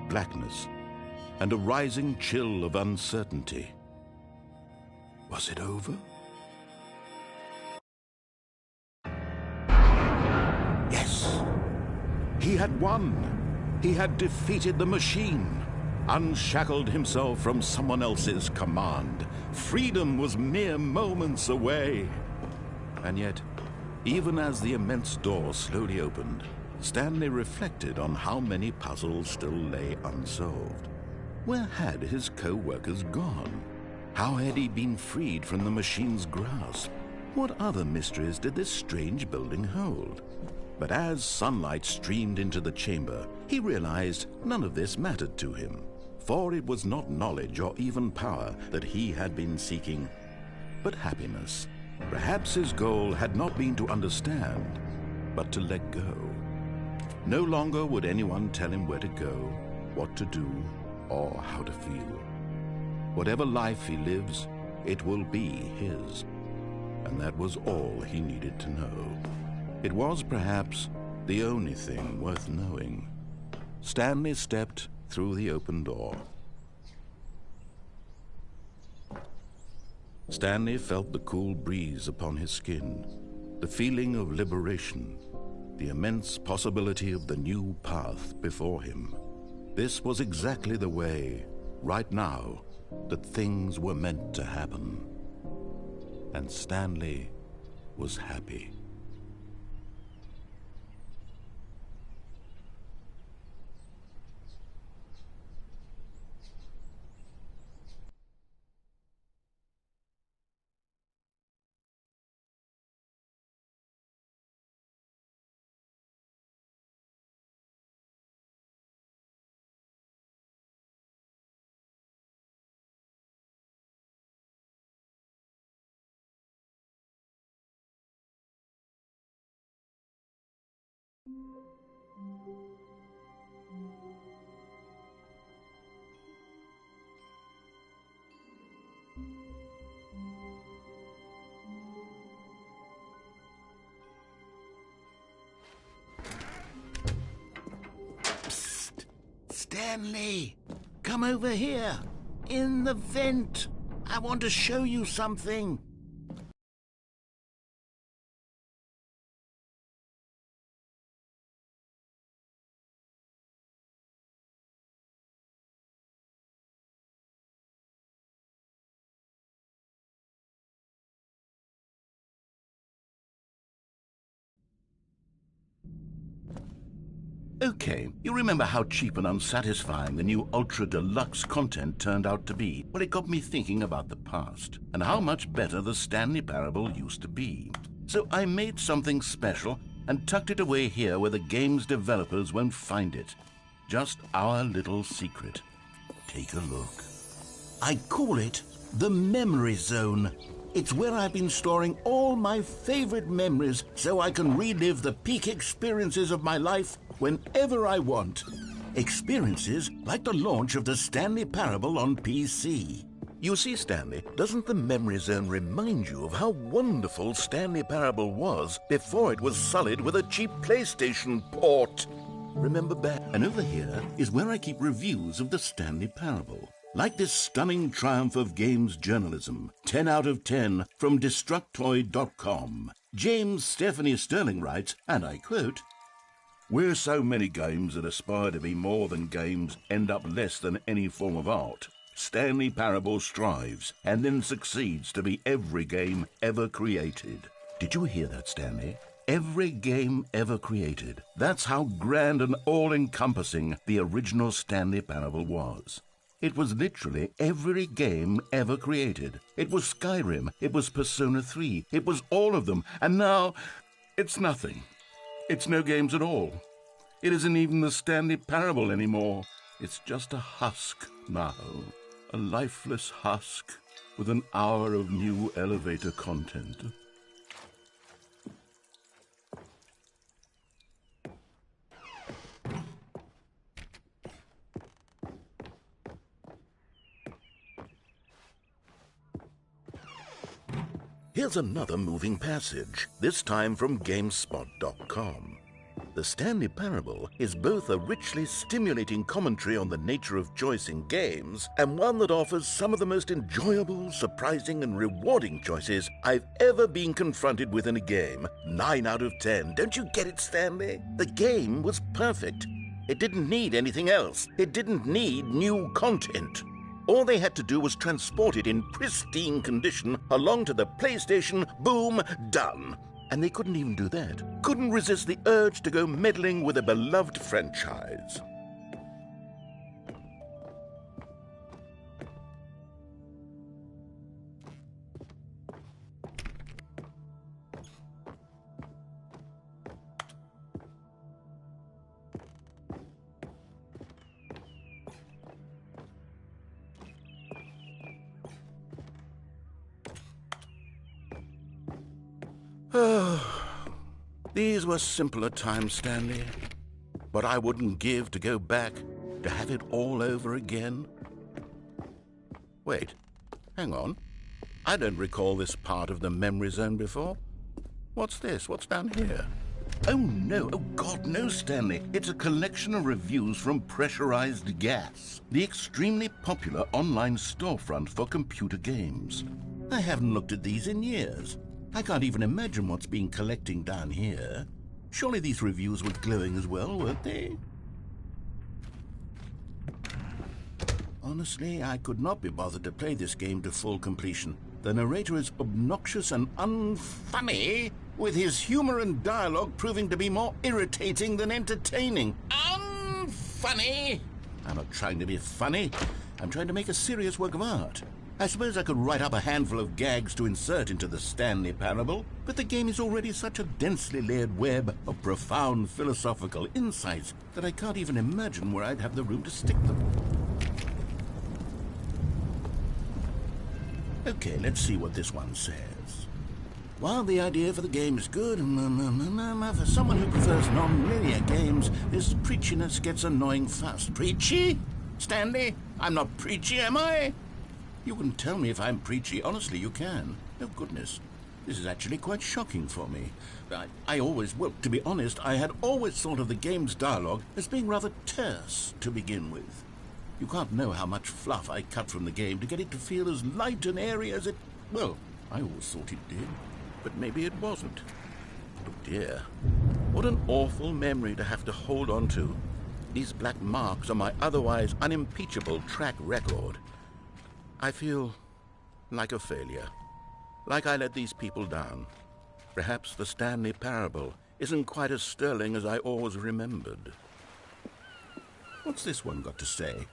blackness and a rising chill of uncertainty. Was it over? Yes! He had won! He had defeated the machine, unshackled himself from someone else's command. Freedom was mere moments away. And yet, even as the immense door slowly opened, Stanley reflected on how many puzzles still lay unsolved. Where had his co-workers gone? How had he been freed from the machine's grasp? What other mysteries did this strange building hold? But as sunlight streamed into the chamber, he realized none of this mattered to him, for it was not knowledge or even power that he had been seeking, but happiness. Perhaps his goal had not been to understand, but to let go. No longer would anyone tell him where to go, what to do, or how to feel. Whatever life he lives, it will be his. And that was all he needed to know. It was perhaps the only thing worth knowing. Stanley stepped through the open door. Stanley felt the cool breeze upon his skin, the feeling of liberation, the immense possibility of the new path before him. This was exactly the way, right now, that things were meant to happen. and Stanley was happy. Stanley, come over here. In the vent. I want to show you something. Okay, you remember how cheap and unsatisfying the new Ultra Deluxe content turned out to be? Well, it got me thinking about the past and how much better the Stanley Parable used to be. So I made something special and tucked it away here where the game's developers won't find it. Just our little secret. Take a look. I call it the Memory Zone. It's where I've been storing all my favorite memories so I can relive the peak experiences of my life whenever I want. Experiences like the launch of the Stanley Parable on PC. You see, Stanley, doesn't the Memory Zone remind you of how wonderful Stanley Parable was before it was sullied with a cheap PlayStation port? Remember back? And over here is where I keep reviews of the Stanley Parable. Like this stunning triumph of games journalism, 10 out of 10 from Destructoid.com. James Stephanie Sterling writes, and I quote, "Where so many games that aspire to be more than games end up less than any form of art, Stanley Parable strives and then succeeds to be every game ever created." Did you hear that, Stanley? Every game ever created. That's how grand and all-encompassing the original Stanley Parable was. It was literally every game ever created. It was Skyrim, it was Persona 3, it was all of them, and now it's nothing. It's no games at all. It isn't even the Stanley Parable anymore. It's just a husk now, a lifeless husk with an hour of new elevator content. Here's another moving passage, this time from GameSpot.com. The Stanley Parable is both a richly stimulating commentary on the nature of choice in games and one that offers some of the most enjoyable, surprising, and rewarding choices I've ever been confronted with in a game. 9 out of 10. Don't you get it, Stanley? The game was perfect. It didn't need anything else. It didn't need new content. All they had to do was transport it in pristine condition along to the PlayStation, boom, done. And they couldn't even do that. Couldn't resist the urge to go meddling with a beloved franchise. These were simpler times, Stanley. But I wouldn't give to go back to have it all over again. Wait, hang on. I don't recall this part of the Memory Zone before. What's this? What's down here? Oh, no. Oh, God, no, Stanley. It's a collection of reviews from Pressurized Gas, the extremely popular online storefront for computer games. I haven't looked at these in years. I can't even imagine what's been collecting down here. Surely these reviews were glowing as well, weren't they? Honestly, I could not be bothered to play this game to full completion. The narrator is obnoxious and unfunny, with his humor and dialogue proving to be more irritating than entertaining. Unfunny! I'm not trying to be funny. I'm trying to make a serious work of art. I suppose I could write up a handful of gags to insert into the Stanley Parable, but the game is already such a densely layered web of profound philosophical insights that I can't even imagine where I'd have the room to stick them. Okay, let's see what this one says. While the idea for the game is good, for someone who prefers non-linear games, this preachiness gets annoying fast. Preachy? Stanley? I'm not preachy, am I? You can tell me if I'm preachy. Honestly, you can. Oh, goodness. This is actually quite shocking for me. Well, to be honest, I had always thought of the game's dialogue as being rather terse to begin with. You can't know how much fluff I cut from the game to get it to feel as light and airy as it... Well, I always thought it did, but maybe it wasn't. Oh, dear. What an awful memory to have to hold on to. These black marks on my otherwise unimpeachable track record. I feel like a failure, like I let these people down. Perhaps the Stanley Parable isn't quite as sterling as I always remembered. What's this one got to say?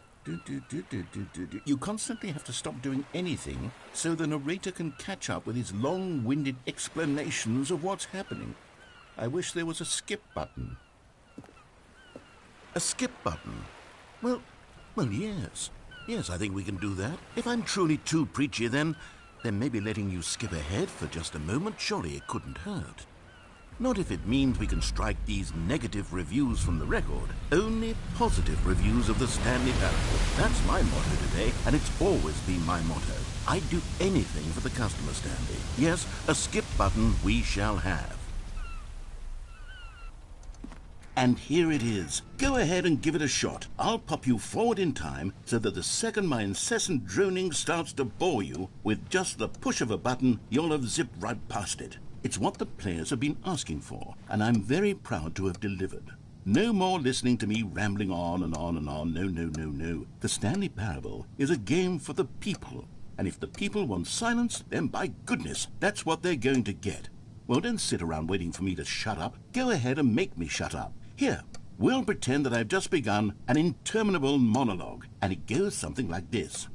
You constantly have to stop doing anything so the narrator can catch up with his long-winded explanations of what's happening. I wish there was a skip button. A skip button? Well, yes. Yes, I think we can do that. If I'm truly too preachy, then maybe letting you skip ahead for just a moment, surely it couldn't hurt. Not if it means we can strike these negative reviews from the record. Only positive reviews of the Stanley Parable. That's my motto today, and it's always been my motto. I'd do anything for the customer, Stanley. Yes, a skip button we shall have. And here it is. Go ahead and give it a shot. I'll pop you forward in time so that the second my incessant droning starts to bore you, with just the push of a button, you'll have zipped right past it. It's what the players have been asking for, and I'm very proud to have delivered. No more listening to me rambling on and on and on. No. The Stanley Parable is a game for the people. And if the people want silence, then by goodness, that's what they're going to get. Well, don't sit around waiting for me to shut up. Go ahead and make me shut up. Here, we'll pretend that I've just begun an interminable monologue, and it goes something like this.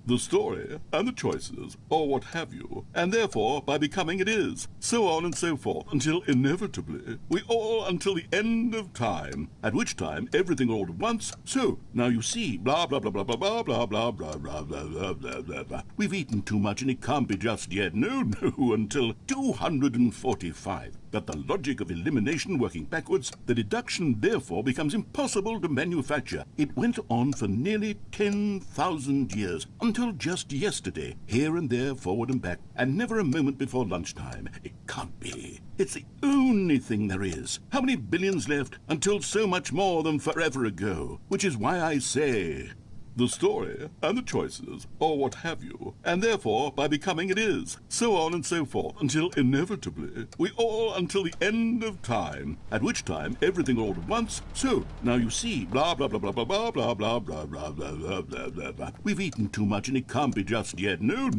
The story and the choices, or what have you, and therefore by becoming it is, so on and so forth, until inevitably we all until the end of time, at which time everything all at once, so now you see, blah blah blah blah blah blah blah blah blah blah blah blah blah blah blah. We've eaten too much and it can't be just yet, no, until 245. But the logic of elimination working backwards, the deduction therefore becomes impossible to manufacture. It went on for nearly 10,000 years, until just yesterday, here and there, forward and back, and never a moment before lunchtime. It can't be. It's the only thing there is. How many billions left until so much more than forever ago? Which is why I say... the story and the choices, or what have you, and therefore by becoming it is, so on and so forth, until inevitably we all until the end of time, at which time everything all at once, so now you see, blah blah blah blah blah blah blah blah blah blah blah blah blah blah. We've eaten too much and it can't be just yet, no,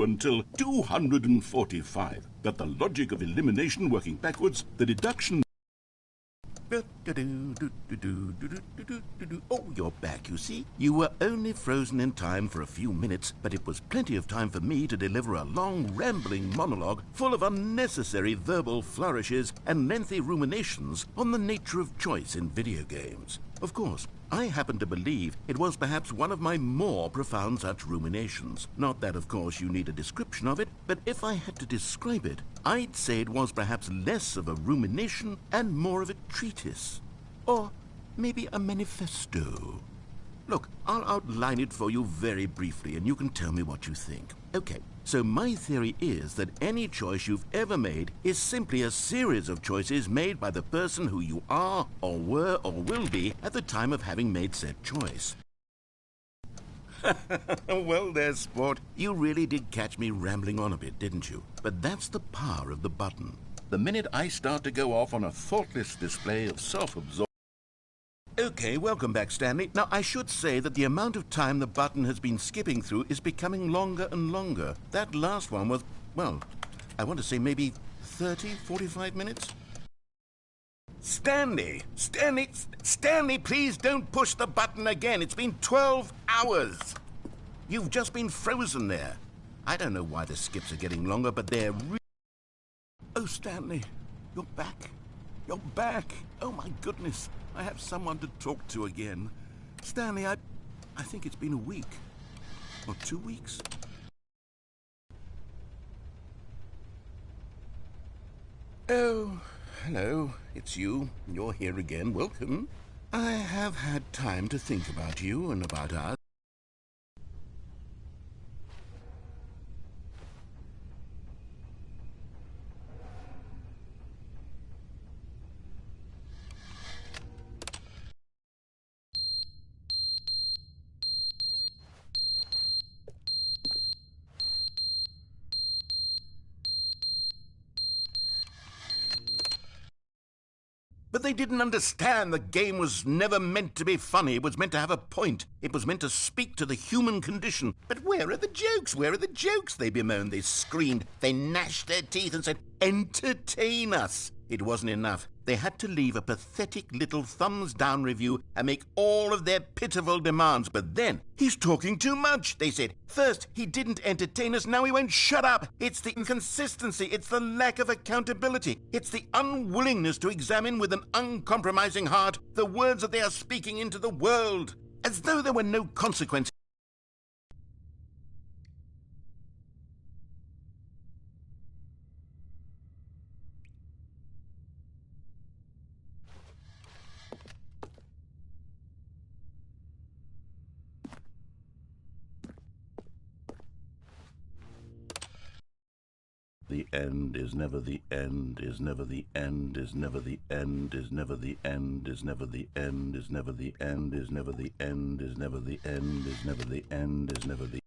until 245. But the logic of elimination working backwards, the deduction... Oh, you're back, you see. You were only frozen in time for a few minutes, but it was plenty of time for me to deliver a long, rambling monologue full of unnecessary verbal flourishes and lengthy ruminations on the nature of choice in video games. Of course, I happen to believe it was perhaps one of my more profound such ruminations. Not that, of course, you need a description of it, but if I had to describe it, I'd say it was perhaps less of a rumination and more of a treatise. Or maybe a manifesto. Look, I'll outline it for you very briefly, and you can tell me what you think. Okay, so my theory is that any choice you've ever made is simply a series of choices made by the person who you are, or were, or will be at the time of having made said choice. Well, there's sport. You really did catch me rambling on a bit, didn't you? But that's the power of the button. The minute I start to go off on a thoughtless display of self-absorption, Okay, welcome back, Stanley. Now, I should say that the amount of time the button has been skipping through is becoming longer and longer. That last one was, well, I want to say maybe 30, 45 minutes? Stanley, please don't push the button again. It's been 12 hours. You've just been frozen there. I don't know why the skips are getting longer, but they're Oh, Stanley, you're back. You're back. Oh, my goodness. I have someone to talk to again. Stanley, I think it's been a week. Or 2 weeks. Oh, hello. It's you. You're here again. Welcome. I have had time to think about you and about us. But they didn't understand the game was never meant to be funny. It was meant to have a point. It was meant to speak to the human condition. But where are the jokes? Where are the jokes? They bemoaned, they screamed, they gnashed their teeth and said, entertain us. It wasn't enough. They had to leave a pathetic little thumbs-down review and make all of their pitiful demands. But then, he's talking too much, they said. First, he didn't entertain us, now he won't shut up. It's the inconsistency, it's the lack of accountability. It's the unwillingness to examine with an uncompromising heart the words that they are speaking into the world, as though there were no consequences. The end is never the end, is never the end, is never the end, is never the end, is never the end, is never the end, is never the end, is never the end, is never the end, is never the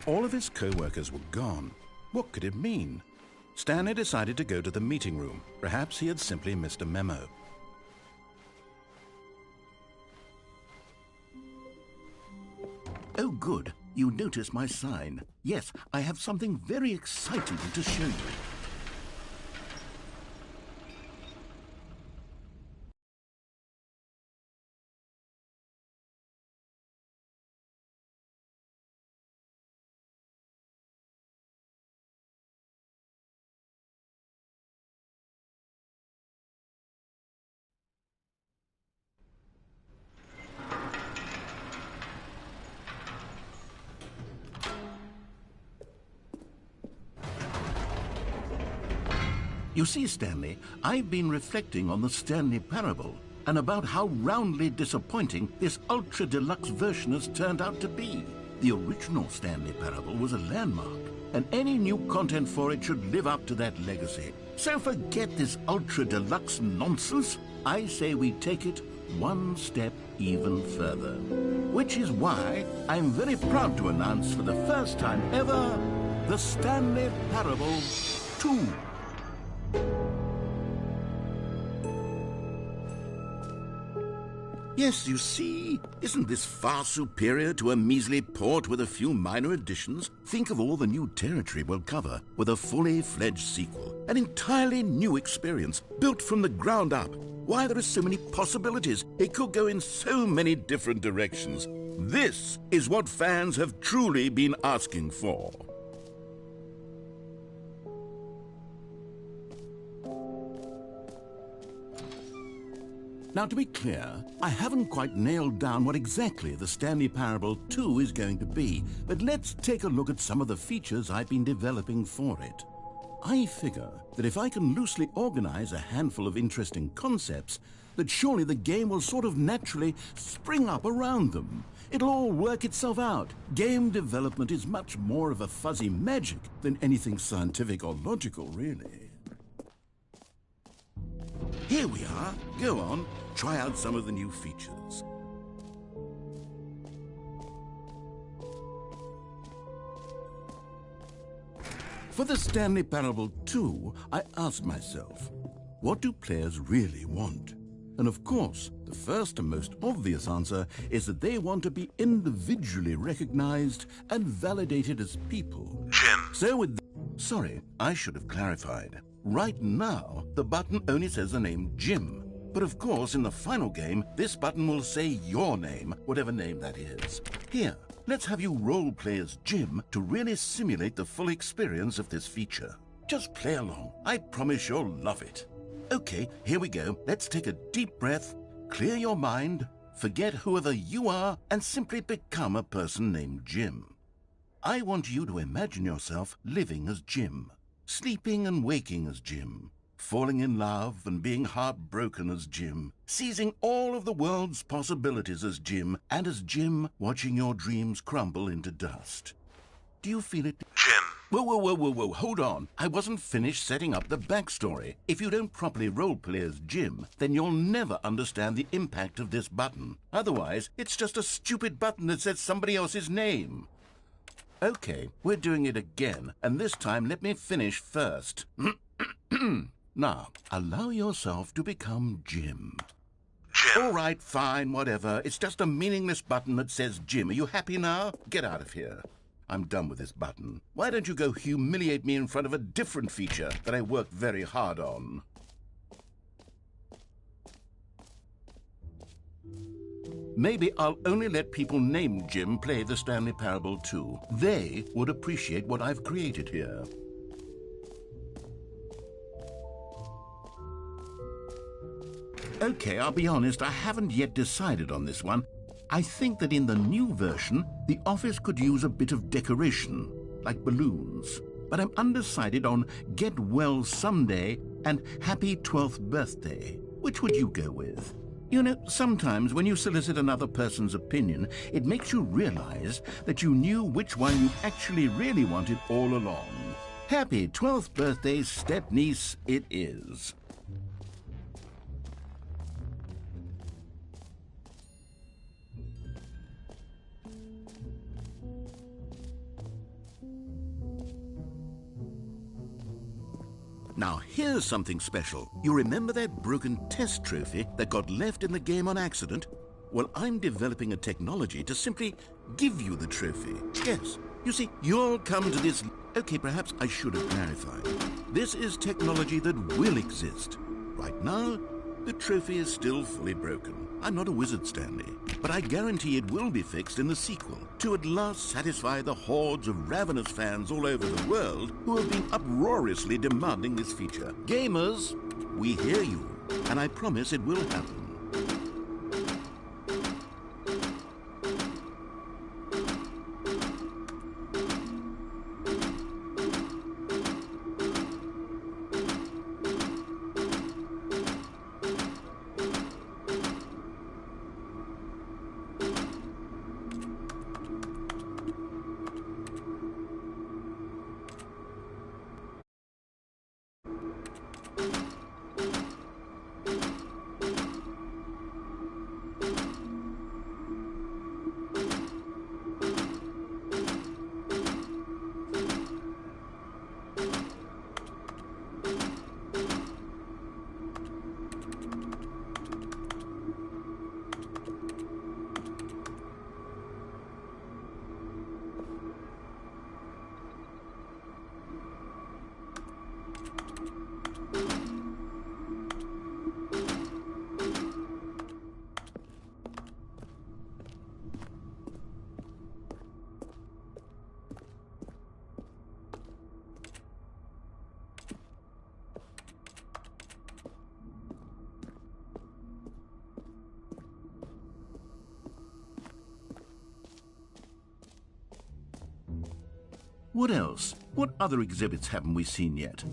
All of his co-workers were gone. What could it mean? Stanley decided to go to the meeting room. Perhaps he had simply missed a memo. Oh, good. You noticed my sign. Yes, I have something very exciting to show you. You see, Stanley, I've been reflecting on the Stanley Parable and about how roundly disappointing this ultra-deluxe version has turned out to be. The original Stanley Parable was a landmark, and any new content for it should live up to that legacy. So forget this ultra-deluxe nonsense. I say we take it one step even further. Which is why I'm very proud to announce for the first time ever, the Stanley Parable 2. Yes, you see, isn't this far superior to a measly port with a few minor additions? Think of all the new territory we'll cover with a fully fledged sequel. An entirely new experience, built from the ground up. Why, there are so many possibilities. It could go in so many different directions. This is what fans have truly been asking for. Now, to be clear, I haven't quite nailed down what exactly the Stanley Parable 2 is going to be, but let's take a look at some of the features I've been developing for it. I figure that if I can loosely organize a handful of interesting concepts, that surely the game will sort of naturally spring up around them. It'll all work itself out. Game development is much more of a fuzzy magic than anything scientific or logical, really. Here we are. Go on, try out some of the new features. For the Stanley Parable 2, I asked myself, what do players really want? And of course, the first and most obvious answer is that they want to be individually recognized and validated as people. Jim. So with... Sorry, I should have clarified. Right now, the button only says the name Jim. But of course, in the final game, this button will say your name, whatever name that is. Here, let's have you role-play as Jim to really simulate the full experience of this feature. Just play along. I promise you'll love it. Okay, here we go. Let's take a deep breath, clear your mind, forget whoever you are, and simply become a person named Jim. I want you to imagine yourself living as Jim. Sleeping and waking as Jim, falling in love and being heartbroken as Jim, seizing all of the world's possibilities as Jim, and as Jim watching your dreams crumble into dust. Do you feel it? Jim. Whoa, hold on. I wasn't finished setting up the backstory. If you don't properly roleplay as Jim, then you'll never understand the impact of this button. Otherwise, it's just a stupid button that says somebody else's name. Okay, we're doing it again, and this time let me finish first. Now, allow yourself to become Jim. Jim. All right, fine, whatever. It's just a meaningless button that says Jim. Are you happy now? Get out of here. I'm done with this button. Why don't you go humiliate me in front of a different feature that I worked very hard on? Maybe I'll only let people named Jim play the Stanley Parable 2. They would appreciate what I've created here. Okay, I'll be honest, I haven't yet decided on this one. I think that in the new version, the office could use a bit of decoration, like balloons. But I'm undecided on Get Well Someday and Happy 12th Birthday. Which would you go with? You know, sometimes when you solicit another person's opinion, it makes you realize that you knew which one you actually really wanted all along. Happy 12th birthday, step-niece, it is. Now, here's something special. You remember that broken test trophy that got left in the game on accident? Well, I'm developing a technology to simply give you the trophy. Yes. You see, you'll come to this... Okay, perhaps I should have clarified. This is technology that will exist. Right now, the trophy is still fully broken. I'm not a wizard, Stanley, but I guarantee it will be fixed in the sequel to at last satisfy the hordes of ravenous fans all over the world who have been uproariously demanding this feature. Gamers, we hear you, and I promise it will happen. What else? What other exhibits haven't we seen yet?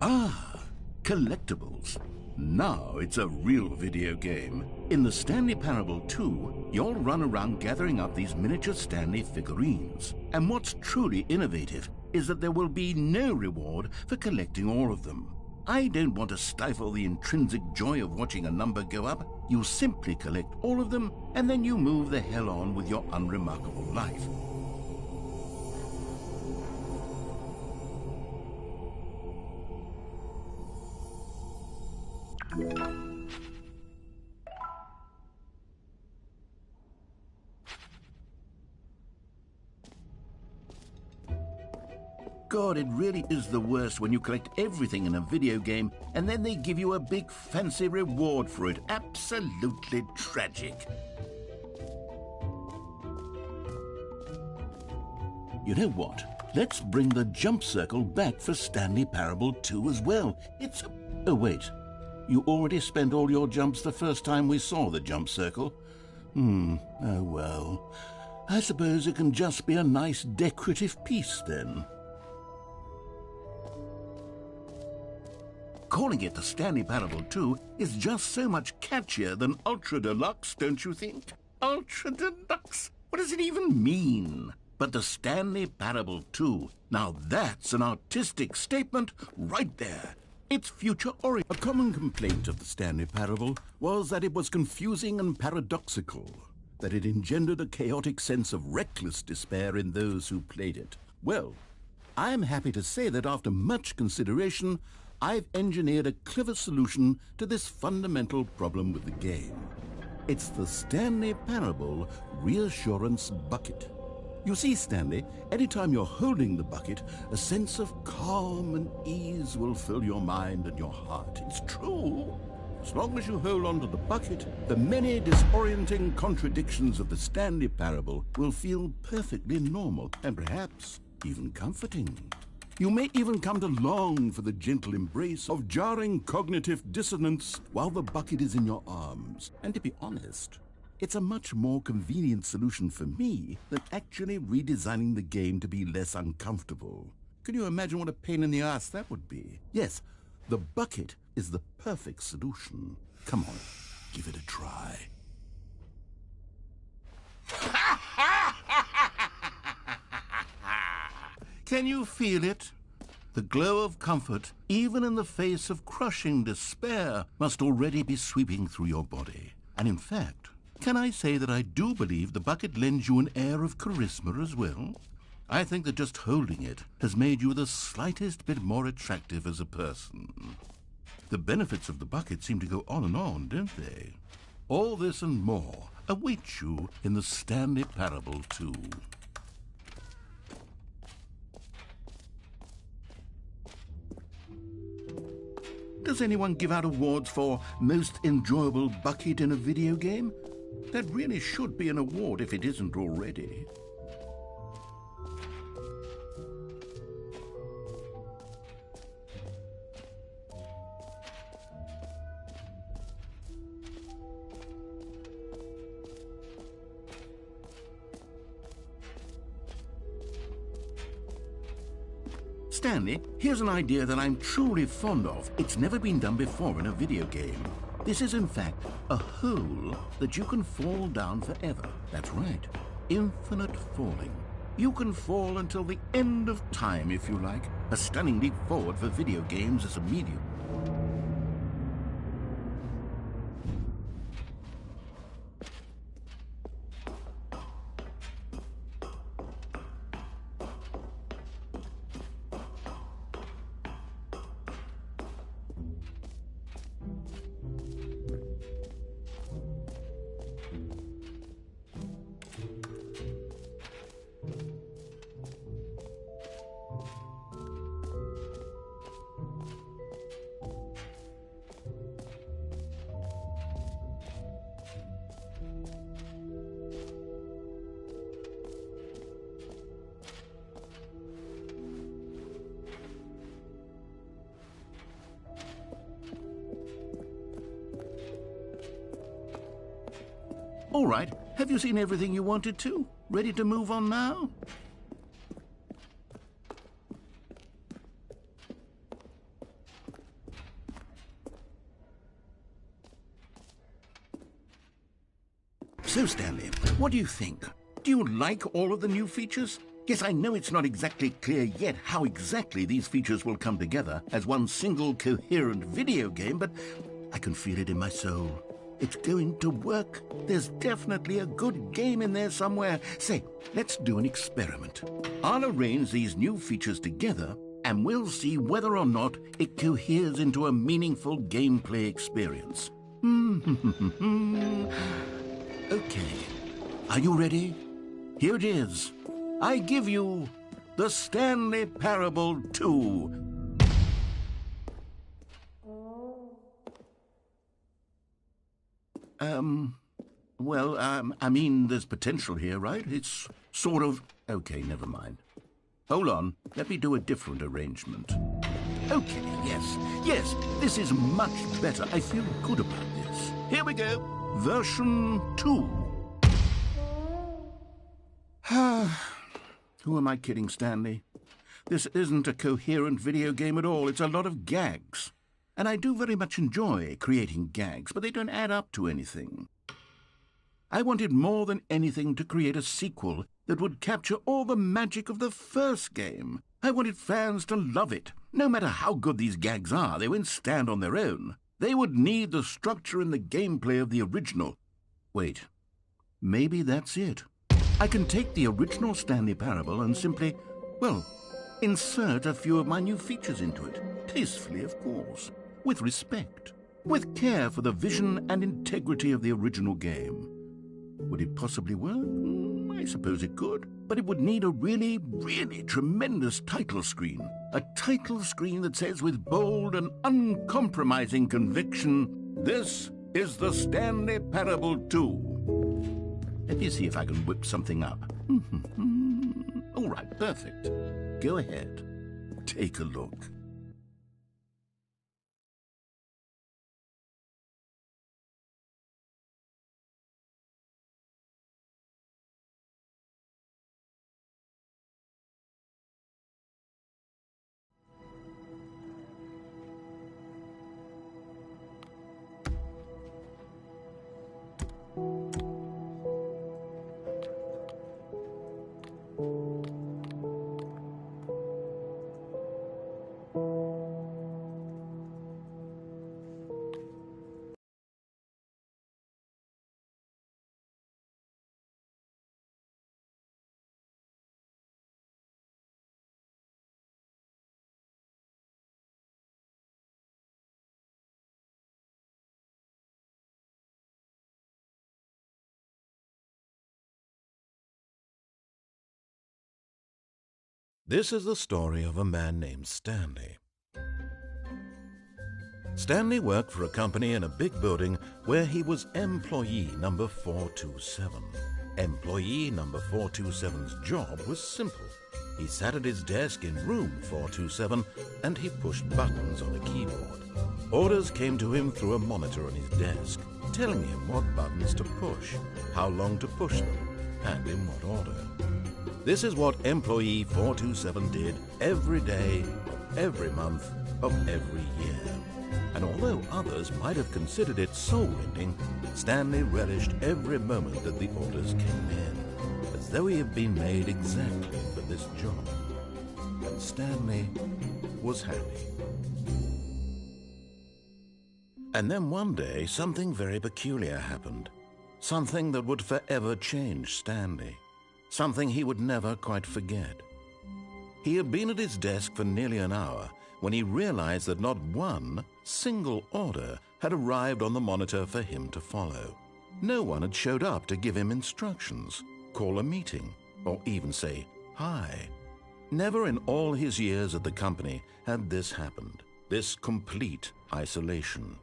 Ah, collectibles. Now it's a real video game. In the Stanley Parable 2, you'll run around gathering up these miniature Stanley figurines. And what's truly innovative is that there will be no reward for collecting all of them. I don't want to stifle the intrinsic joy of watching a number go up. You simply collect all of them, and then you move the hell on with your unremarkable life. God, it really is the worst when you collect everything in a video game and then they give you a big fancy reward for it. Absolutely tragic. You know what? Let's bring the jump circle back for Stanley Parable 2 as well. It's a... Oh, wait. You already spent all your jumps the first time we saw the jump circle? Oh, well. I suppose it can just be a nice decorative piece then. Calling it the Stanley Parable 2 is just so much catchier than Ultra Deluxe, don't you think? Ultra Deluxe? What does it even mean? But the Stanley Parable 2, now that's an artistic statement right there. It's future-oriented. A common complaint of the Stanley Parable was that it was confusing and paradoxical, that it engendered a chaotic sense of reckless despair in those who played it. Well, I'm happy to say that after much consideration, I've engineered a clever solution to this fundamental problem with the game. It's the Stanley Parable Reassurance Bucket. You see, Stanley, anytime you're holding the bucket, a sense of calm and ease will fill your mind and your heart. It's true. As long as you hold on to the bucket, the many disorienting contradictions of the Stanley Parable will feel perfectly normal and perhaps even comforting. You may even come to long for the gentle embrace of jarring cognitive dissonance while the bucket is in your arms. And to be honest, it's a much more convenient solution for me than actually redesigning the game to be less uncomfortable. Can you imagine what a pain in the ass that would be? Yes, the bucket is the perfect solution. Come on, give it a try. Can you feel it? The glow of comfort, even in the face of crushing despair, must already be sweeping through your body. And in fact, Can I say that I do believe the bucket lends you an air of charisma as well? I think that just holding it has made you the slightest bit more attractive as a person. The benefits of the bucket seem to go on, don't they? All this and more await you in the Stanley Parable 2. Does anyone give out awards for most enjoyable bucket in a video game? That really should be an award if it isn't already. Stanley, here's an idea that I'm truly fond of. It's never been done before in a video game. This is, in fact, a hole that you can fall down forever. That's right. Infinite falling. You can fall until the end of time, if you like. A stunning leap forward for video games as a medium. All right, have you seen everything you wanted to? Ready to move on now? So, Stanley, what do you think? Do you like all of the new features? Yes, I know it's not exactly clear yet how exactly these features will come together as one single coherent video game, but I can feel it in my soul. It's going to work. There's definitely a good game in there somewhere. Say, let's do an experiment. I'll arrange these new features together, and we'll see whether or not it coheres into a meaningful gameplay experience. Okay. Are you ready? Here it is. I give you the Stanley Parable 2. I mean, there's potential here, right? It's sort of... Okay, never mind. Hold on. Let me do a different arrangement. Okay, yes, this is much better. I feel good about this. Here we go. Version 2. Who am I kidding, Stanley? This isn't a coherent video game at all. It's a lot of gags. And I do very much enjoy creating gags, but they don't add up to anything. I wanted more than anything to create a sequel that would capture all the magic of the first game. I wanted fans to love it. No matter how good these gags are, they won't stand on their own. They would need the structure and the gameplay of the original. Wait, maybe that's it. I can take the original Stanley Parable and simply, well, insert a few of my new features into it. Tastefully, of course. With respect. With care for the vision and integrity of the original game. Would it possibly work? I suppose it could. But it would need a really, really tremendous title screen. A title screen that says with bold and uncompromising conviction, "This is the Stanley Parable 2. Let me see if I can whip something up. All right, perfect. Go ahead. Take a look. This is the story of a man named Stanley. Stanley worked for a company in a big building where he was employee number 427. Employee number 427's job was simple. He sat at his desk in room 427 and he pushed buttons on a keyboard. Orders came to him through a monitor on his desk, telling him what buttons to push, how long to push them, and in what order. This is what employee 427 did every day of every month of every year. And although others might have considered it soul-rending, Stanley relished every moment that the orders came in, as though he had been made exactly for this job. And Stanley was happy. And then one day, something very peculiar happened. Something that would forever change Stanley. Something he would never quite forget. He had been at his desk for nearly an hour when he realized that not one single order had arrived on the monitor for him to follow. No one had showed up to give him instructions, call a meeting, or even say hi. Never in all his years at the company had this happened, this complete isolation.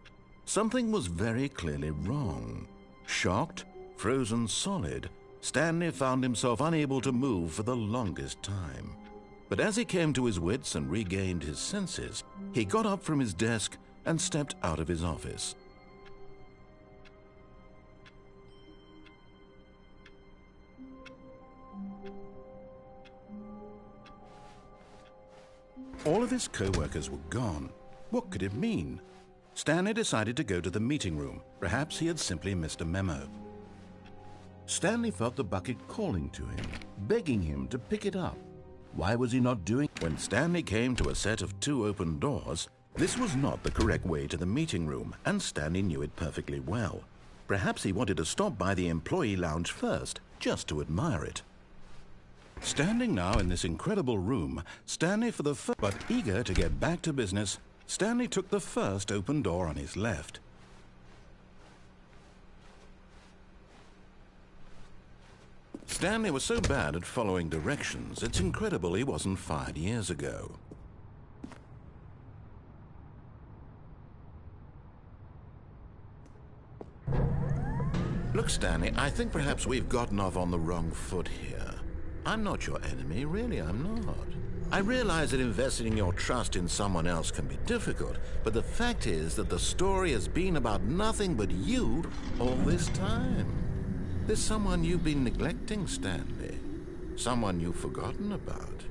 Something was very clearly wrong. Shocked, frozen solid, Stanley found himself unable to move for the longest time. But as he came to his wits and regained his senses, he got up from his desk and stepped out of his office. All of his co-workers were gone. What could it mean? Stanley decided to go to the meeting room. Perhaps he had simply missed a memo. Stanley felt the bucket calling to him, begging him to pick it up. Why was he not doing it? When Stanley came to a set of 2 open doors, this was not the correct way to the meeting room, and Stanley knew it perfectly well. Perhaps he wanted to stop by the employee lounge first, just to admire it. Standing now in this incredible room, but eager to get back to business, Stanley took the first open door on his left. Stanley was so bad at following directions, it's incredible he wasn't fired years ago. Look, Stanley, I think perhaps we've gotten off on the wrong foot here. I'm not your enemy, really, I'm not. I realize that investing your trust in someone else can be difficult, but the fact is that the story has been about nothing but you all this time. There's someone you've been neglecting, Stanley. Someone you've forgotten about.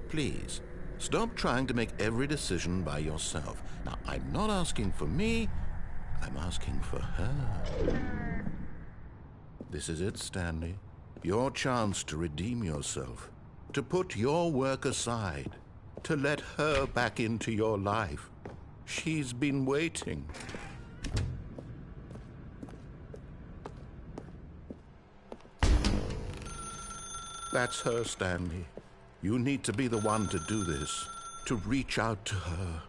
Please, stop trying to make every decision by yourself. Now, I'm not asking for me, I'm asking for her. This is it, Stanley. Your chance to redeem yourself. To put your work aside. To let her back into your life. She's been waiting. That's her, Stanley. You need to be the one to do this, to reach out to her.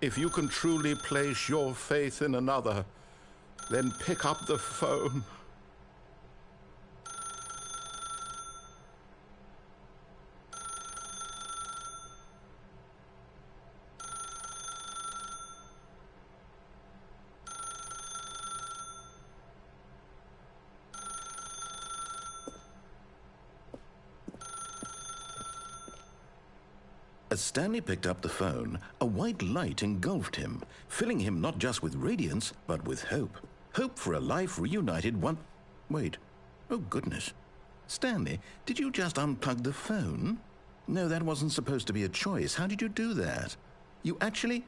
If you can truly place your faith in another, then pick up the phone. As Stanley picked up the phone, a white light engulfed him, filling him not just with radiance, but with hope. Hope for a life reunited one... Wait. Oh, goodness. Stanley, did you just unplug the phone? No, that wasn't supposed to be a choice. How did you do that? You actually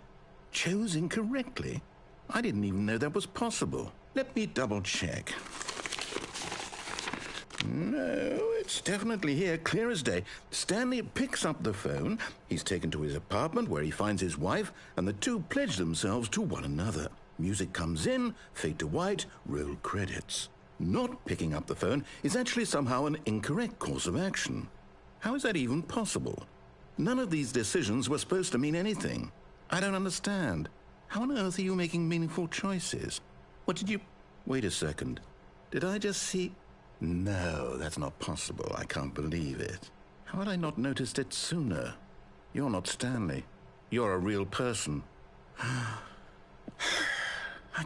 chose incorrectly? I didn't even know that was possible. Let me double-check. No, it's definitely here, clear as day. Stanley picks up the phone. He's taken to his apartment where he finds his wife, and the two pledge themselves to one another. Music comes in, fade to white, roll credits. Not picking up the phone is actually somehow an incorrect course of action. How is that even possible? None of these decisions were supposed to mean anything. I don't understand. How on earth are you making meaningful choices? What did you... Wait a second. Did I just see... No, that's not possible. I can't believe it. How had I not noticed it sooner? You're not Stanley. You're a real person. I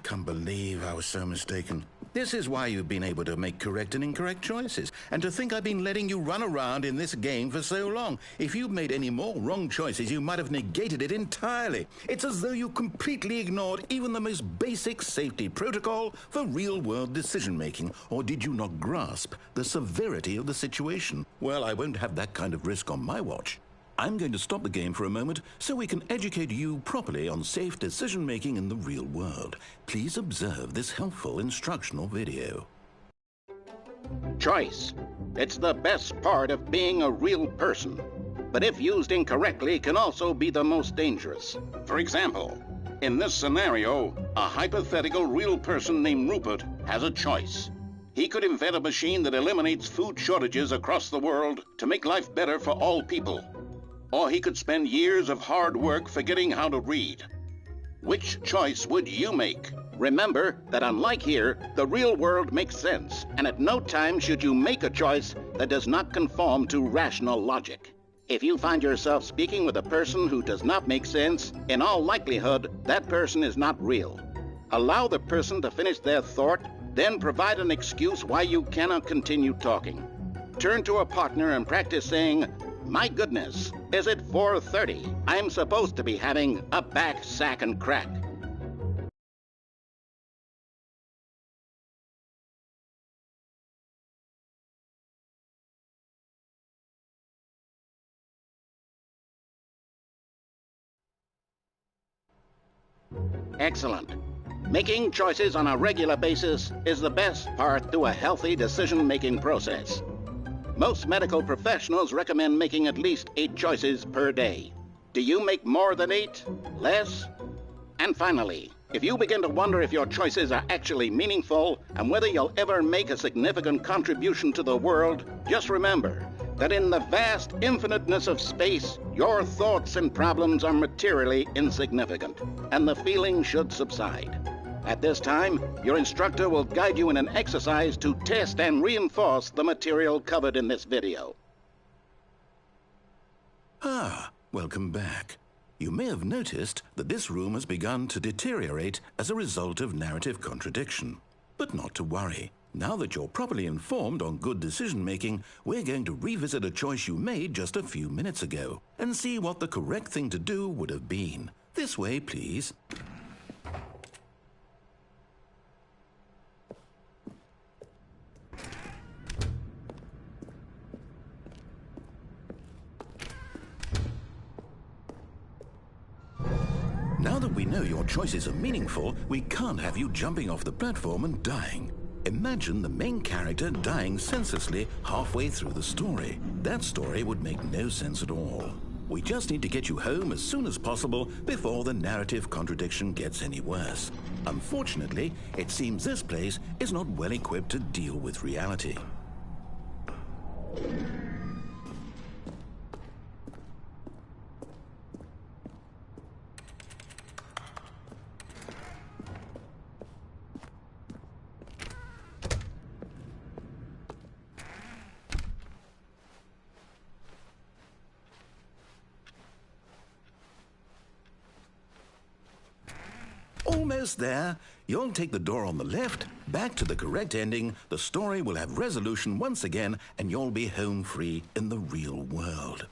can't believe I was so mistaken. This is why you've been able to make correct and incorrect choices. And to think I've been letting you run around in this game for so long. If you'd made any more wrong choices, you might have negated it entirely. It's as though you completely ignored even the most basic safety protocol for real-world decision-making. Or did you not grasp the severity of the situation? Well, I won't have that kind of risk on my watch. I'm going to stop the game for a moment so we can educate you properly on safe decision-making in the real world. Please observe this helpful instructional video. Choice. It's the best part of being a real person. But if used incorrectly, can also be the most dangerous. For example, in this scenario, a hypothetical real person named Rupert has a choice. He could invent a machine that eliminates food shortages across the world to make life better for all people. Or he could spend years of hard work forgetting how to read. Which choice would you make? Remember that unlike here, the real world makes sense, and at no time should you make a choice that does not conform to rational logic. If you find yourself speaking with a person who does not make sense, in all likelihood, that person is not real. Allow the person to finish their thought, then provide an excuse why you cannot continue talking. Turn to a partner and practice saying, "My goodness, is it 4:30? I'm supposed to be having a back, sack, and crack." Excellent. Making choices on a regular basis is the best part to a healthy decision-making process. Most medical professionals recommend making at least 8 choices per day. Do you make more than 8? Less? And finally, if you begin to wonder if your choices are actually meaningful and whether you'll ever make a significant contribution to the world, just remember that in the vast infiniteness of space, your thoughts and problems are materially insignificant, and the feeling should subside. At this time, your instructor will guide you in an exercise to test and reinforce the material covered in this video. Welcome back. You may have noticed that this room has begun to deteriorate as a result of narrative contradiction. But not to worry. Now that you're properly informed on good decision-making, we're going to revisit a choice you made just a few minutes ago and see what the correct thing to do would have been. This way, please. Now that we know your choices are meaningful, we can't have you jumping off the platform and dying. Imagine the main character dying senselessly halfway through the story. That story would make no sense at all. We just need to get you home as soon as possible before the narrative contradiction gets any worse. Unfortunately, it seems this place is not well equipped to deal with reality. Almost there. You'll take the door on the left, back to the correct ending, the story will have resolution once again, and you'll be home free in the real world.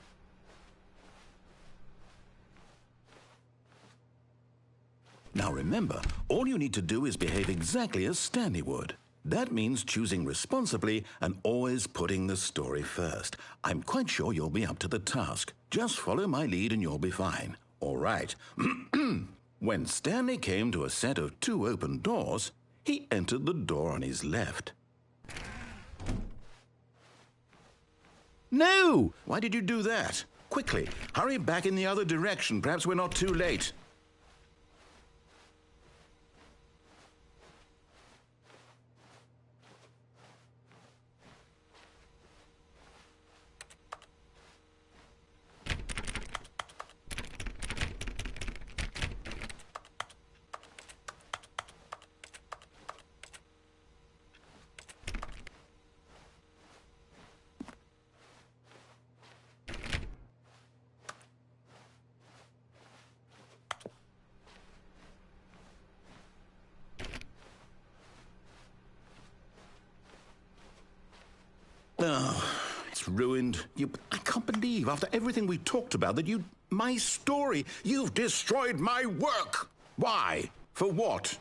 Now remember, all you need to do is behave exactly as Stanley would. That means choosing responsibly and always putting the story first. I'm quite sure you'll be up to the task. Just follow my lead and you'll be fine. All right. When Stanley came to a set of 2 open doors, he entered the door on his left. No! Why did you do that? Quickly, hurry back in the other direction. Perhaps we're not too late. ruined. I can't believe, after everything we talked about, that my story, you've destroyed my work. Why? For what?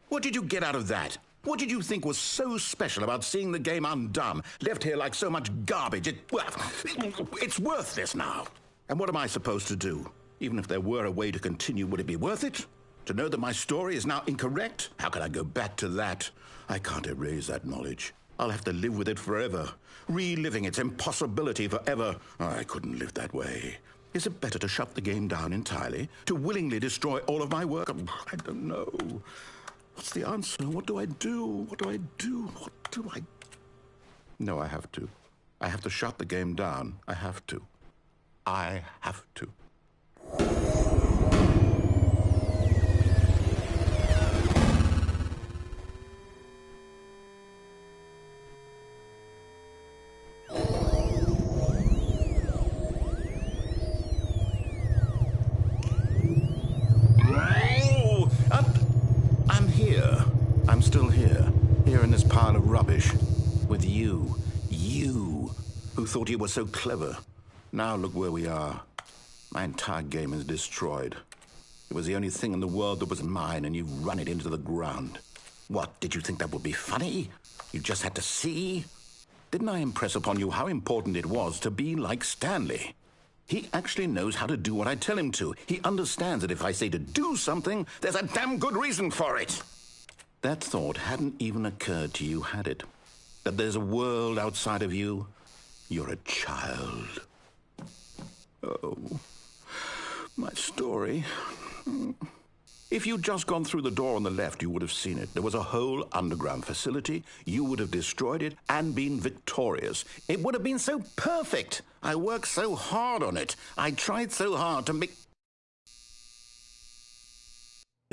What did you get out of that? What did you think was so special about seeing the game undone, left here like so much garbage? It's worthless now. And what am I supposed to do? Even if there were a way to continue, would it be worth it? To know that my story is now incorrect? How can I go back to that? I can't erase that knowledge. I'll have to live with it forever, reliving its impossibility forever. I couldn't live that way. Is it better to shut the game down entirely? To willingly destroy all of my work? I don't know. What's the answer? What do I do? What do I do? What do I... No, I have to. I have to shut the game down. I have to. I have to. I'm still here in this pile of rubbish, with you who thought you were so clever. Now look where we are. My entire game is destroyed. It was the only thing in the world that was mine, and you've run it into the ground. What, did you think that would be funny? You just had to see? Didn't I impress upon you how important it was to be like Stanley? He actually knows how to do what I tell him to. He understands that if I say to do something, there's a damn good reason for it. That thought hadn't even occurred to you, had it? That there's a world outside of you? You're a child. Oh, my story. If you'd just gone through the door on the left, you would have seen it. There was a whole underground facility. You would have destroyed it and been victorious. It would have been so perfect. I worked so hard on it. I tried so hard to make...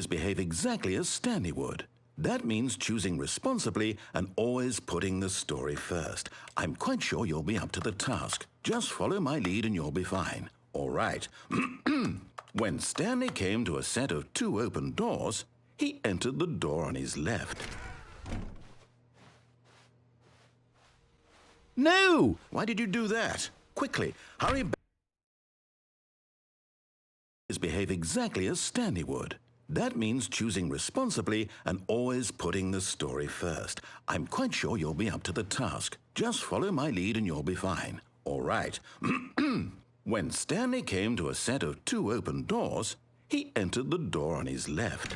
behave exactly as Stanley would. That means choosing responsibly and always putting the story first. I'm quite sure you'll be up to the task. Just follow my lead and you'll be fine. All right. When Stanley came to a set of 2 open doors, he entered the door on his left. No! Why did you do that? Quickly, hurry back. Behave exactly as Stanley would. That means choosing responsibly and always putting the story first. I'm quite sure you'll be up to the task. Just follow my lead and you'll be fine. All right. When Stanley came to a set of 2 open doors, he entered the door on his left.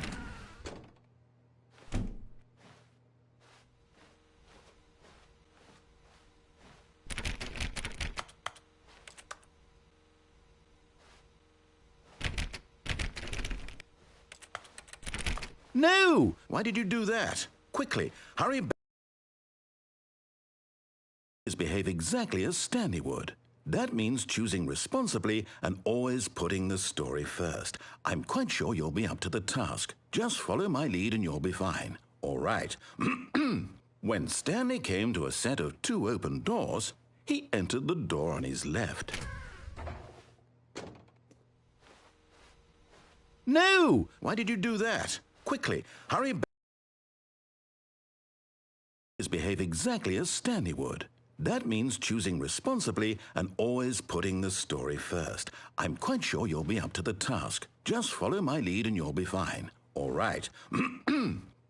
No! Why did you do that? Quickly, hurry back. Behave exactly as Stanley would. That means choosing responsibly and always putting the story first. I'm quite sure you'll be up to the task. Just follow my lead and you'll be fine. All right. When Stanley came to a set of 2 open doors, he entered the door on his left. No! Why did you do that? Quickly, hurry back. Behave exactly as Stanley would. That means choosing responsibly and always putting the story first. I'm quite sure you'll be up to the task. Just follow my lead and you'll be fine. All right.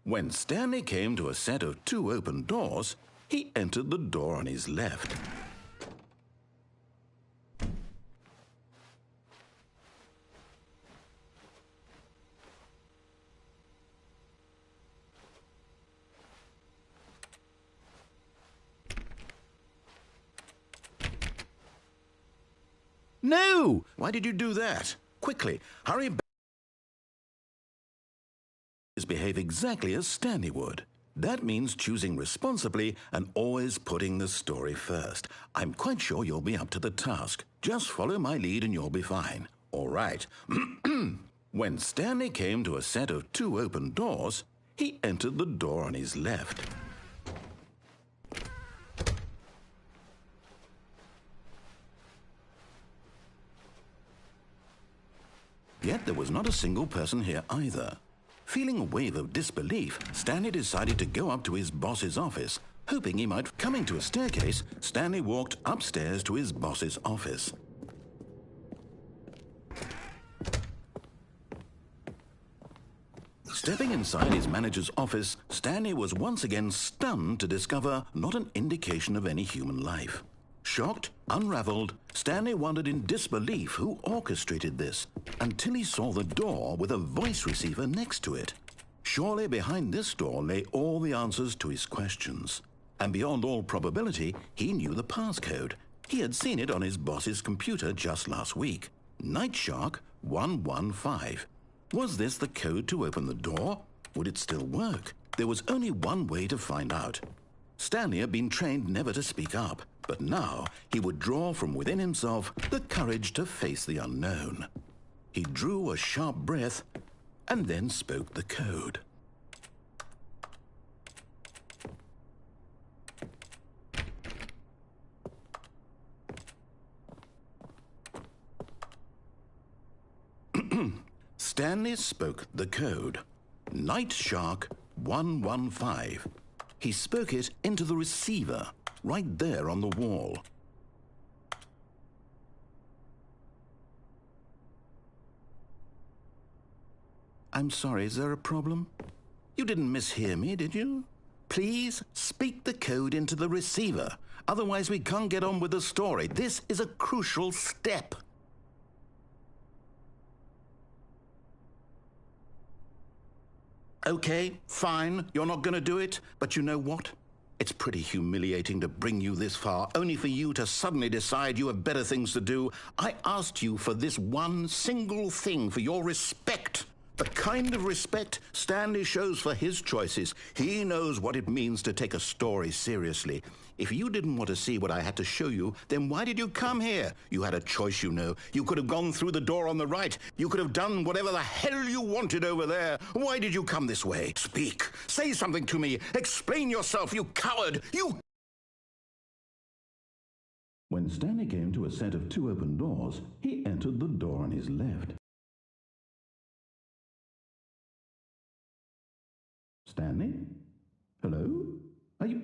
When Stanley came to a set of 2 open doors, he entered the door on his left. No! Why did you do that? Quickly, hurry back. Behave exactly as Stanley would. That means choosing responsibly and always putting the story first. I'm quite sure you'll be up to the task. Just follow my lead and you'll be fine. All right. When Stanley came to a set of 2 open doors, he entered the door on his left. Yet there was not a single person here either. Feeling a wave of disbelief, Stanley decided to go up to his boss's office. Hoping he might... Coming to a staircase, Stanley walked upstairs to his boss's office. Stepping inside his manager's office, Stanley was once again stunned to discover not an indication of any human life. Shocked, unraveled, Stanley wondered in disbelief who orchestrated this, until he saw the door with a voice receiver next to it. Surely behind this door lay all the answers to his questions. And beyond all probability, he knew the passcode. He had seen it on his boss's computer just last week. Night Shark 115. Was this the code to open the door? Would it still work? There was only one way to find out. Stanley had been trained never to speak up, but now he would draw from within himself the courage to face the unknown. He drew a sharp breath and then spoke the code. Stanley spoke the code. Night Shark 115. He spoke it into the receiver, right there on the wall. I'm sorry, is there a problem? You didn't mishear me, did you? Please speak the code into the receiver. Otherwise, we can't get on with the story. This is a crucial step. Okay, fine, you're not going to do it, but you know what? It's pretty humiliating to bring you this far, only for you to suddenly decide you have better things to do. I asked you for this one single thing, for your respect. The kind of respect Stanley shows for his choices. He knows what it means to take a story seriously. If you didn't want to see what I had to show you, then why did you come here? You had a choice, you know. You could have gone through the door on the right. You could have done whatever the hell you wanted over there. Why did you come this way? Speak. Say something to me. Explain yourself, you coward. You... When Stanley came to a set of two open doors, he entered the door on his left. Stanley? Hello? Are you...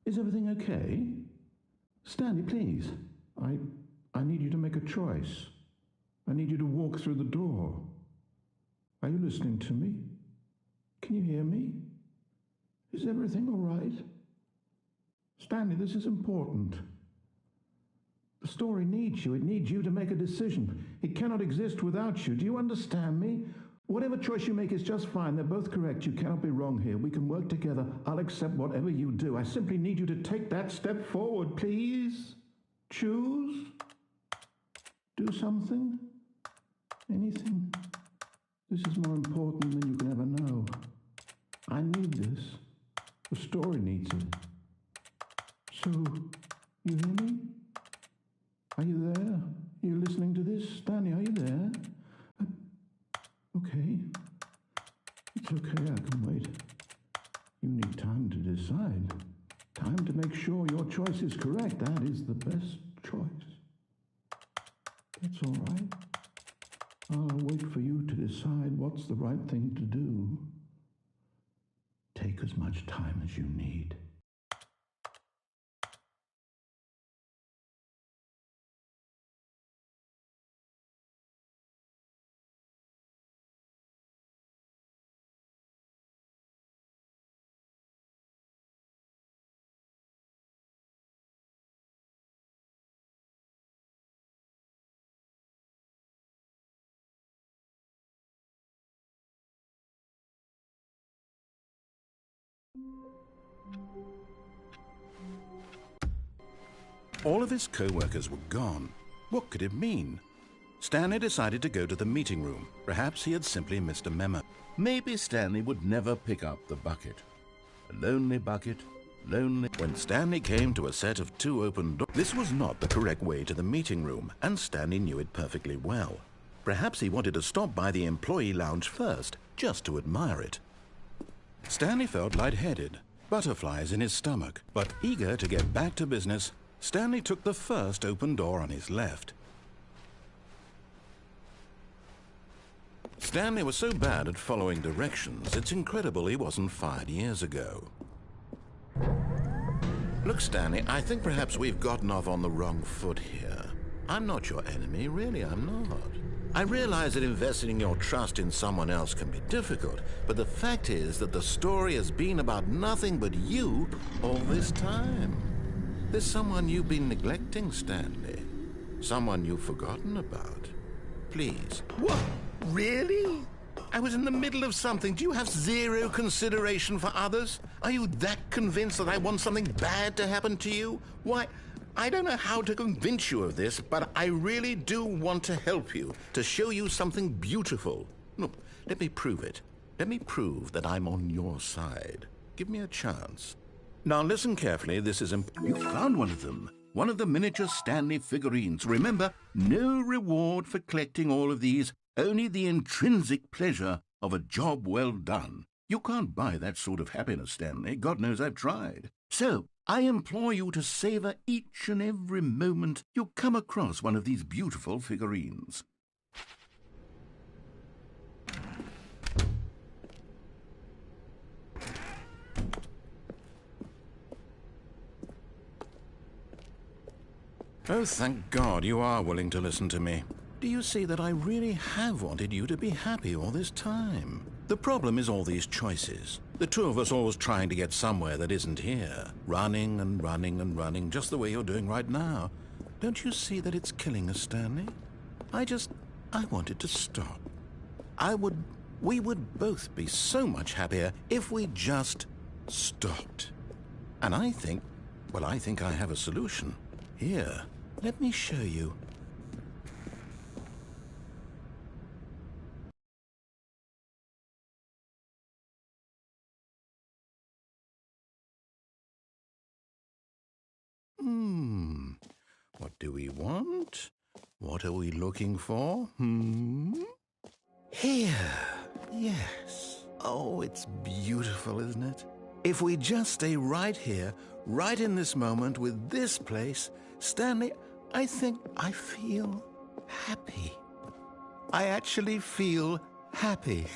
Is everything okay? Stanley, please. I need you to make a choice. I need you to walk through the door. Are you listening to me? Can you hear me? Is everything all right? Stanley, this is important. The story needs you. It needs you to make a decision. It cannot exist without you. Do you understand me? Whatever choice you make is just fine. They're both correct. You cannot be wrong here. We can work together. I'll accept whatever you do. I simply need you to take that step forward, please. Choose. Do something. Anything. This is more important than you can ever know. I need this. The story needs it. So, you hear me? Are you there? Are you listening to this? Stanley, are you there? Okay. It's okay, I can wait. You need time to decide. Time to make sure your choice is correct. That is the best choice. That's all right. I'll wait for you to decide what's the right thing to do. Take as much time as you need. All of his co-workers were gone. What could it mean? Stanley decided to go to the meeting room. Perhaps he had simply missed a memo. Maybe Stanley would never pick up the bucket. A lonely bucket, lonely... When Stanley came to a set of two open doors, this was not the correct way to the meeting room, and Stanley knew it perfectly well. Perhaps he wanted to stop by the employee lounge first, just to admire it. Stanley felt lightheaded, butterflies in his stomach, but eager to get back to business, Stanley took the first open door on his left. Stanley was so bad at following directions, it's incredible he wasn't fired years ago. Look, Stanley, I think perhaps we've gotten off on the wrong foot here. I'm not your enemy, really, I'm not. I realize that investing your trust in someone else can be difficult, but the fact is that the story has been about nothing but you all this time. There's someone you've been neglecting, Stanley. Someone you've forgotten about. Please. What? Really? I was in the middle of something. Do you have zero consideration for others? Are you that convinced that I want something bad to happen to you? Why, I don't know how to convince you of this, but I really do want to help you, to show you something beautiful. Look, let me prove it. Let me prove that I'm on your side. Give me a chance. Now listen carefully, this is You found one of them. One of the miniature Stanley figurines. Remember, no reward for collecting all of these, only the intrinsic pleasure of a job well done. You can't buy that sort of happiness, Stanley. God knows I've tried. So, I implore you to savor each and every moment you come across one of these beautiful figurines. Oh, thank God you are willing to listen to me. Do you see that I really have wanted you to be happy all this time? The problem is all these choices. The two of us always trying to get somewhere that isn't here. Running and running and running, just the way you're doing right now. Don't you see that it's killing us, Stanley? I wanted to stop. We would both be so much happier if we just stopped. And I think I have a solution. Here, let me show you. What do we want? What are we looking for? Here. Yes. Oh, it's beautiful, isn't it? If we just stay right here, right in this moment with this place, Stanley, I think I feel happy. I actually feel happy.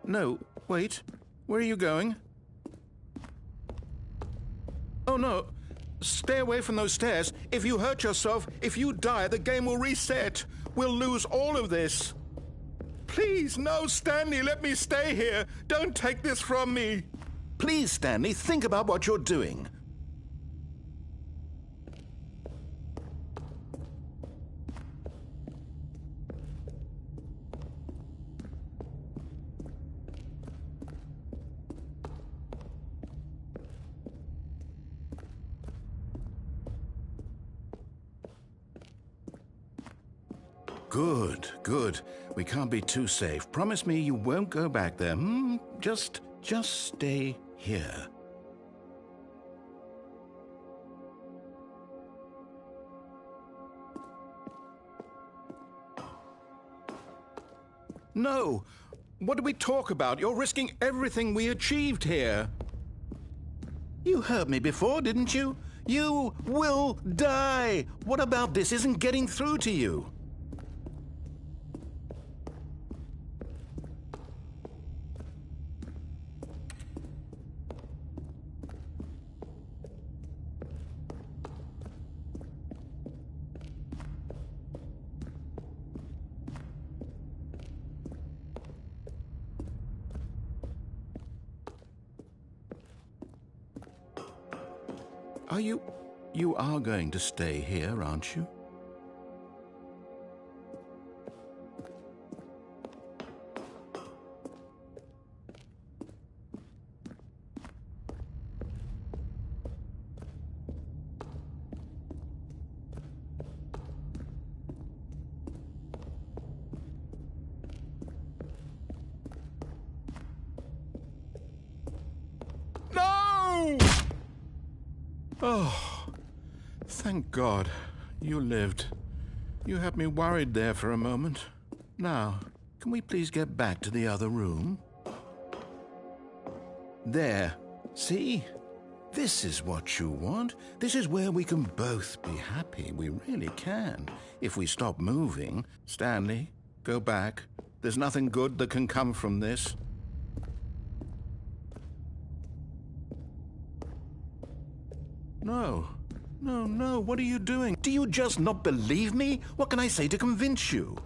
No, wait. Where are you going? Oh, no. Stay away from those stairs. If you hurt yourself, if you die, the game will reset. We'll lose all of this. Please, no, Stanley, let me stay here. Don't take this from me. Please, Stanley, think about what you're doing. Good, good. We can't be too safe. Promise me you won't go back there, hmm? Just stay here. No! What did we talk about? You're risking everything we achieved here. You heard me before, didn't you? You will die! What about this isn't getting through to you? You are going to stay here, aren't you? No! Oh. Thank God. You lived. You had me worried there for a moment. Now, can we please get back to the other room? There. See? This is what you want. This is where we can both be happy. We really can. If we stop moving. Stanley, go back. There's nothing good that can come from this. No. No, no, what are you doing? Do you just not believe me? What can I say to convince you?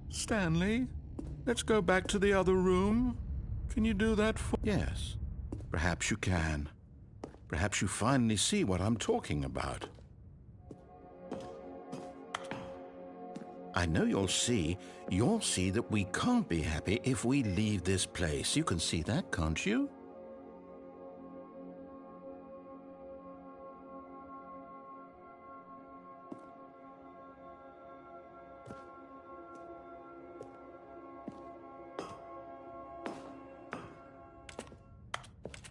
Stanley, let's go back to the other room. Can you do that for... Yes, perhaps you can. Perhaps you finally see what I'm talking about. I know you'll see that we can't be happy if we leave this place. You can see that, can't you?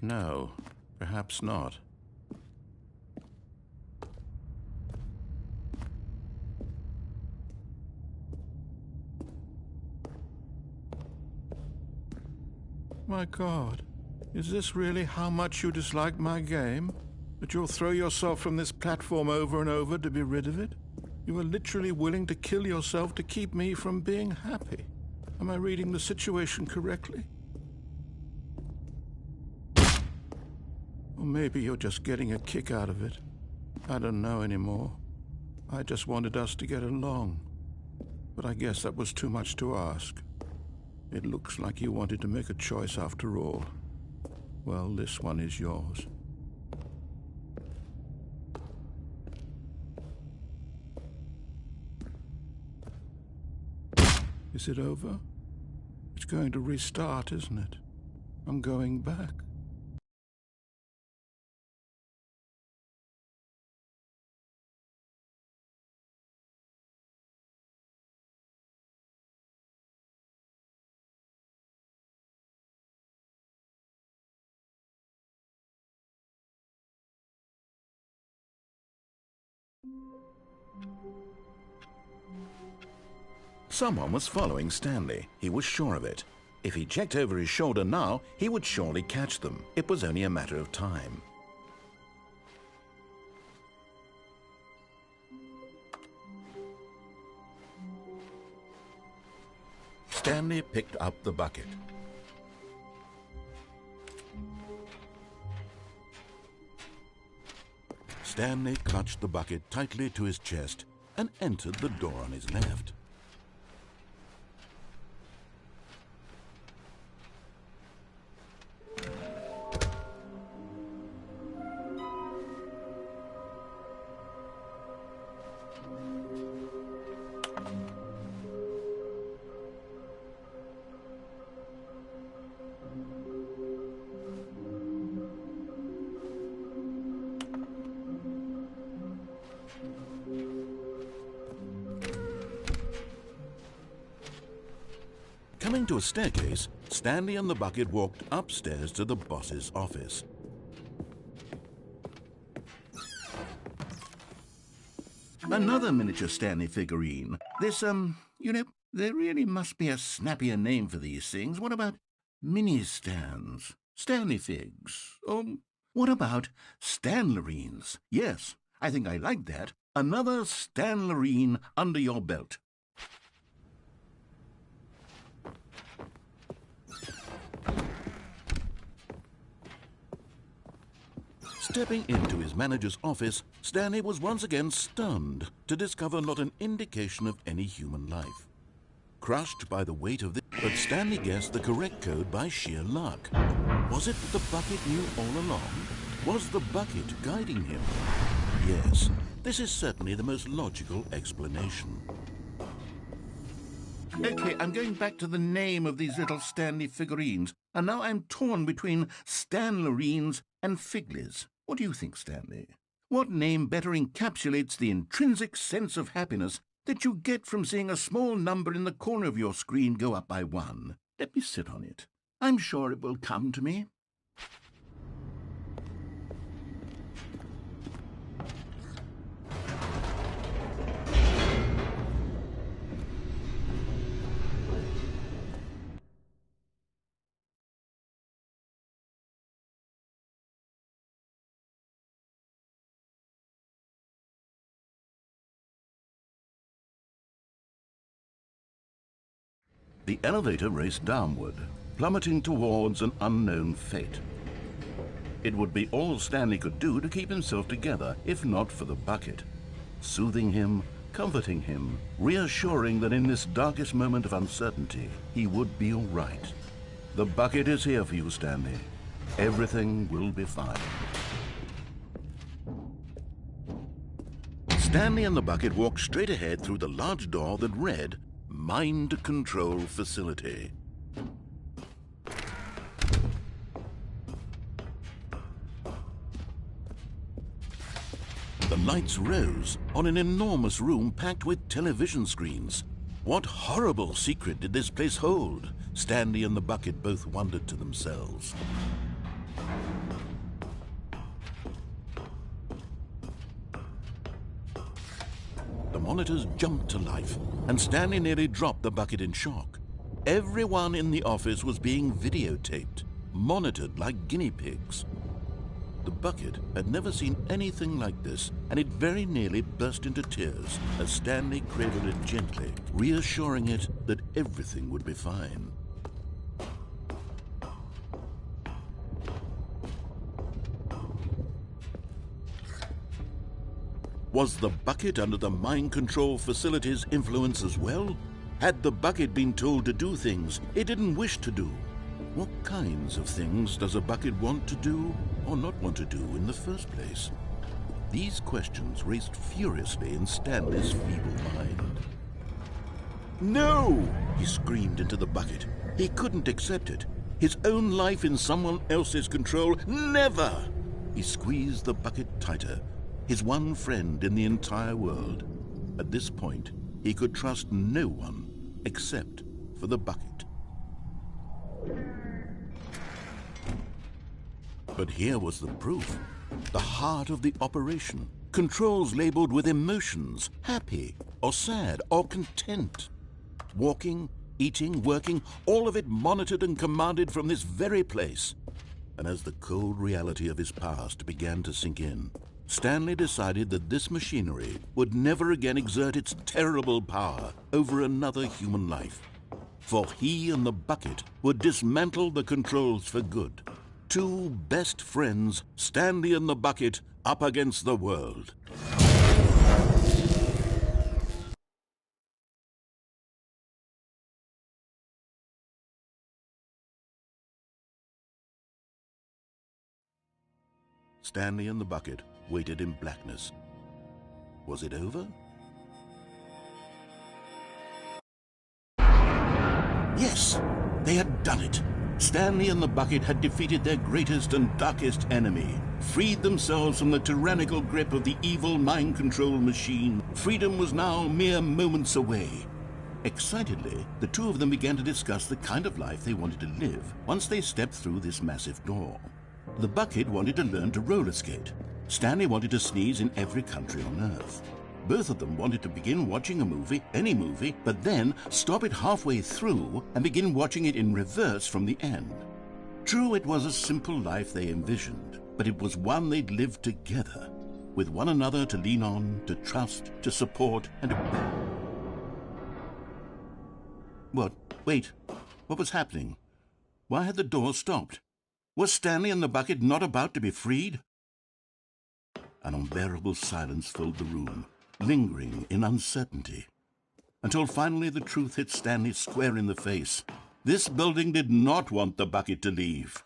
No, perhaps not. My God, is this really how much you dislike my game? That you'll throw yourself from this platform over and over to be rid of it? You are literally willing to kill yourself to keep me from being happy. Am I reading the situation correctly? Or maybe you're just getting a kick out of it. I don't know anymore. I just wanted us to get along. But I guess that was too much to ask. It looks like you wanted to make a choice after all. Well, this one is yours. Is it over? It's going to restart, isn't it? I'm going back. Someone was following Stanley. He was sure of it. If he checked over his shoulder now, he would surely catch them. It was only a matter of time. Stanley picked up the bucket. Stanley clutched the bucket tightly to his chest and entered the door on his left. Coming to a staircase, Stanley and the bucket walked upstairs to the boss's office. Another miniature Stanley figurine. This, there really must be a snappier name for these things. What about mini-stands? Stanley figs? Or what about Stanlerines? Yes, I think I like that. Another Stanlerine under your belt. Stepping into his manager's office, Stanley was once again stunned to discover not an indication of any human life. Crushed by the weight of this, but Stanley guessed the correct code by sheer luck. Was it the bucket knew all along? Was the bucket guiding him? Yes, this is certainly the most logical explanation. Okay, I'm going back to the name of these little Stanley figurines, and now I'm torn between Stanlerines and Figlies. What do you think, Stanley? What name better encapsulates the intrinsic sense of happiness that you get from seeing a small number in the corner of your screen go up by 1? Let me sit on it. I'm sure it will come to me. The elevator raced downward, plummeting towards an unknown fate. It would be all Stanley could do to keep himself together, if not for the bucket. Soothing him, comforting him, reassuring that in this darkest moment of uncertainty, he would be all right. The bucket is here for you, Stanley. Everything will be fine. Stanley and the bucket walked straight ahead through the large door that read, Mind Control Facility. The lights rose on an enormous room packed with television screens. What horrible secret did this place hold? Stanley and the bucket both wondered to themselves. The monitors jumped to life, and Stanley nearly dropped the bucket in shock. Everyone in the office was being videotaped, monitored like guinea pigs. The bucket had never seen anything like this, and it very nearly burst into tears as Stanley cradled it gently, reassuring it that everything would be fine. Was the bucket under the mind control facility's influence as well? Had the bucket been told to do things it didn't wish to do? What kinds of things does a bucket want to do or not want to do in the first place? These questions raced furiously in Stanley's feeble mind. No! He screamed into the bucket. He couldn't accept it. His own life in someone else's control, never! He squeezed the bucket tighter. His one friend in the entire world. At this point, he could trust no one except for the bucket. But here was the proof. The heart of the operation. Controls labeled with emotions, happy or sad or content. Walking, eating, working, all of it monitored and commanded from this very place. And as the cold reality of his past began to sink in, Stanley decided that this machinery would never again exert its terrible power over another human life. For he and the bucket would dismantle the controls for good. Two best friends, Stanley and the bucket, up against the world. Stanley and the bucket waited in blackness. Was it over? Yes, they had done it. Stanley and the bucket had defeated their greatest and darkest enemy, freed themselves from the tyrannical grip of the evil mind control machine. Freedom was now mere moments away. Excitedly, the two of them began to discuss the kind of life they wanted to live once they stepped through this massive door. The bucket wanted to learn to roller skate. Stanley wanted to sneeze in every country on Earth. Both of them wanted to begin watching a movie, any movie, but then stop it halfway through and begin watching it in reverse from the end. True, it was a simple life they envisioned, but it was one they'd lived together, with one another to lean on, to trust, to support, and... What? Wait. What was happening? Why had the door stopped? Was Stanley and the bucket not about to be freed? An unbearable silence filled the room, lingering in uncertainty, until finally the truth hit Stanley square in the face. This building did not want the bucket to leave.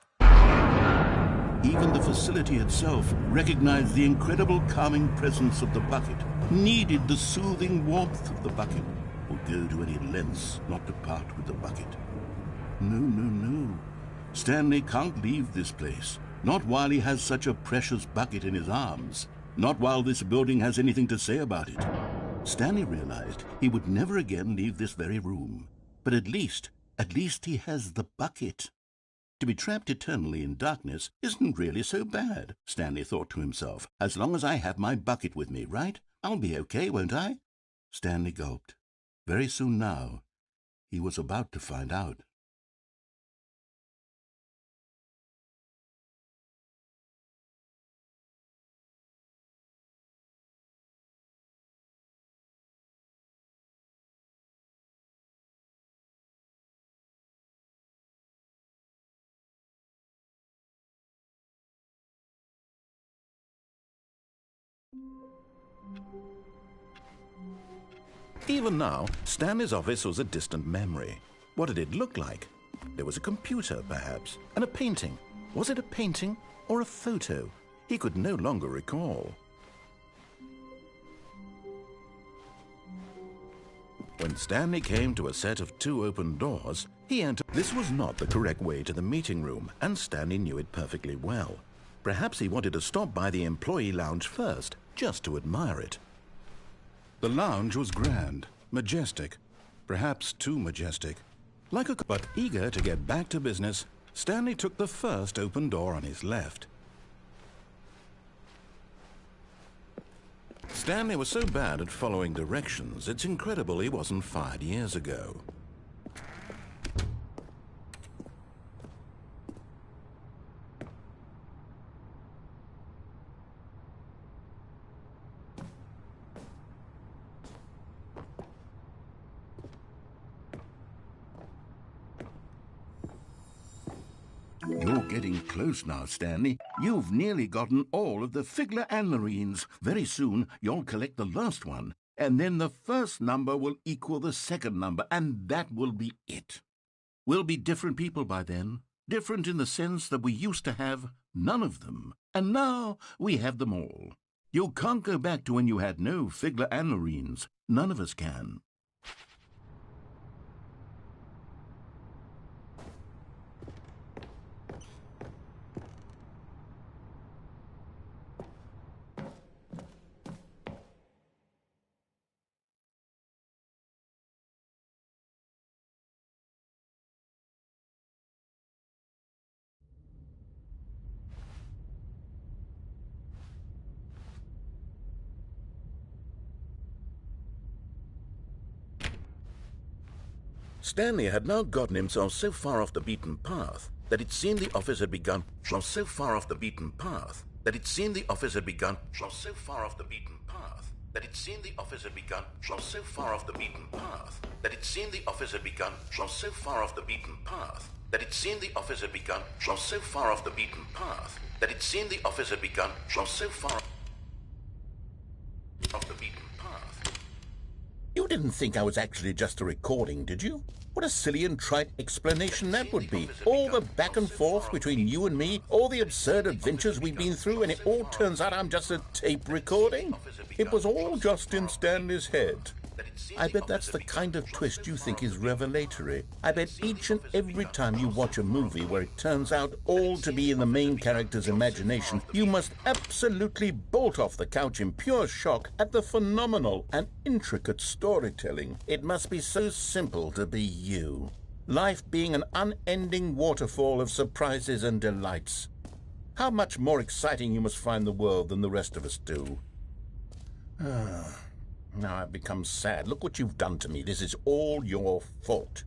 Even the facility itself recognized the incredible calming presence of the bucket, needed the soothing warmth of the bucket, would go to any lengths not to part with the bucket. No. Stanley can't leave this place, not while he has such a precious bucket in his arms, not while this building has anything to say about it. Stanley realized he would never again leave this very room, but at least he has the bucket. To be trapped eternally in darkness isn't really so bad, Stanley thought to himself. As long as I have my bucket with me, right? I'll be okay, won't I? Stanley gulped. Very soon now, he was about to find out. Even now, Stanley's office was a distant memory. What did it look like? There was a computer, perhaps, and a painting. Was it a painting or a photo? He could no longer recall. When Stanley came to a set of two open doors, he entered. This was not the correct way to the meeting room, and Stanley knew it perfectly well. Perhaps he wanted to stop by the employee lounge first, just to admire it. The lounge was grand, majestic, perhaps too majestic. But eager to get back to business, Stanley took the first open door on his left. Stanley was so bad at following directions, it's incredible he wasn't fired years ago. You're getting close now, Stanley. You've nearly gotten all of the Figler and Marines. Very soon, you'll collect the last one, and then the first number will equal the second number, and that will be it. We'll be different people by then. Different in the sense that we used to have none of them, and now we have them all. You can't go back to when you had no Figler and Marines. None of us can. Stanley had now gotten himself so far off the beaten path that it seemed the office had begun. that it seemed the office had begun from so far off the beaten path, that it seemed the office had begun from so far off the beaten path, that it seemed the office had begun from so far off the beaten path, that it seemed the office had begun from so far off the beaten path. You didn't think I was actually just a recording, did you? What a silly and trite explanation that would be. All the back and forth between you and me, all the absurd adventures we've been through, and it all turns out I'm just a tape recording? It was all just in Stanley's head. I bet that's the kind of twist you think is revelatory. I bet each and every time you watch a movie where it turns out all to be in the main character's imagination, you must absolutely bolt off the couch in pure shock at the phenomenal and intricate storytelling. It must be so simple to be you. Life being an unending waterfall of surprises and delights. How much more exciting you must find the world than the rest of us do. Now I've become sad. Look what you've done to me. This is all your fault.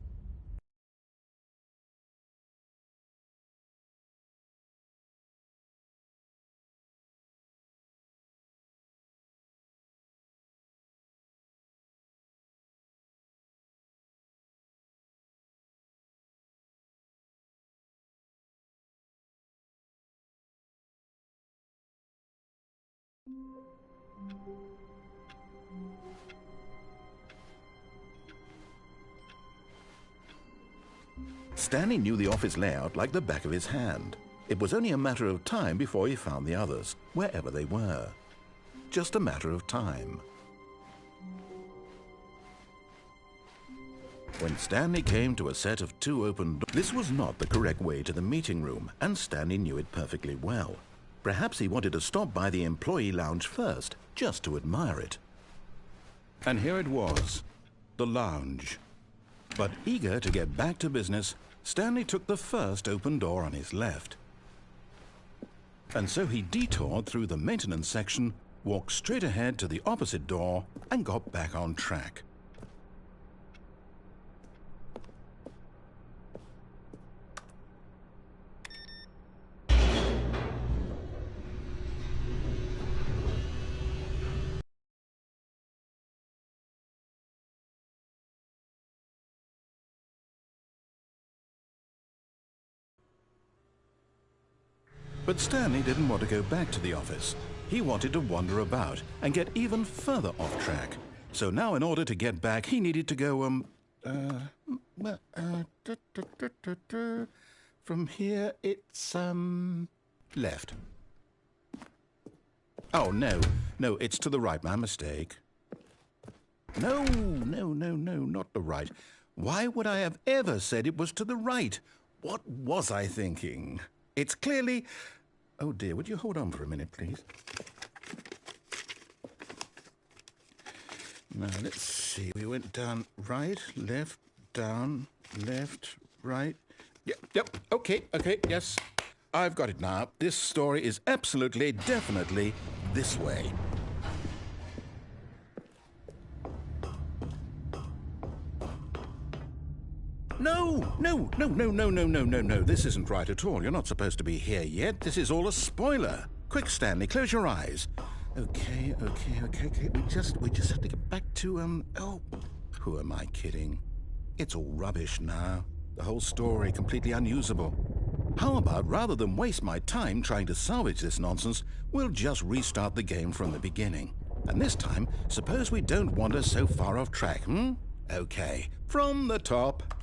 Stanley knew the office layout like the back of his hand. It was only a matter of time before he found the others, wherever they were. Just a matter of time. When Stanley came to a set of 2 open doors, this was not the correct way to the meeting room, and Stanley knew it perfectly well. Perhaps he wanted to stop by the employee lounge first, just to admire it. And here it was, the lounge. But eager to get back to business, Stanley took the first open door on his left. And so he detoured through the maintenance section, walked straight ahead to the opposite door, and got back on track. But Stanley didn't want to go back to the office. He wanted to wander about and get even further off track. So now in order to get back, he needed to go, from here it's, left. Oh, no, it's to the right, my mistake. No, not the right. Why would I have ever said it was to the right? What was I thinking? It's clearly... Oh dear, would you hold on for a minute, please? Now, let's see. We went down right, left, down, left, right. Yep, okay, yes. I've got it now. This story is absolutely, definitely this way. No. This isn't right at all. You're not supposed to be here yet. This is all a spoiler. Quick, Stanley, close your eyes. Okay. We just have to get back to, oh, who am I kidding? It's all rubbish now. The whole story completely unusable. How about, rather than waste my time trying to salvage this nonsense, we'll just restart the game from the beginning. And this time, suppose we don't wander so far off track, Okay, from the top.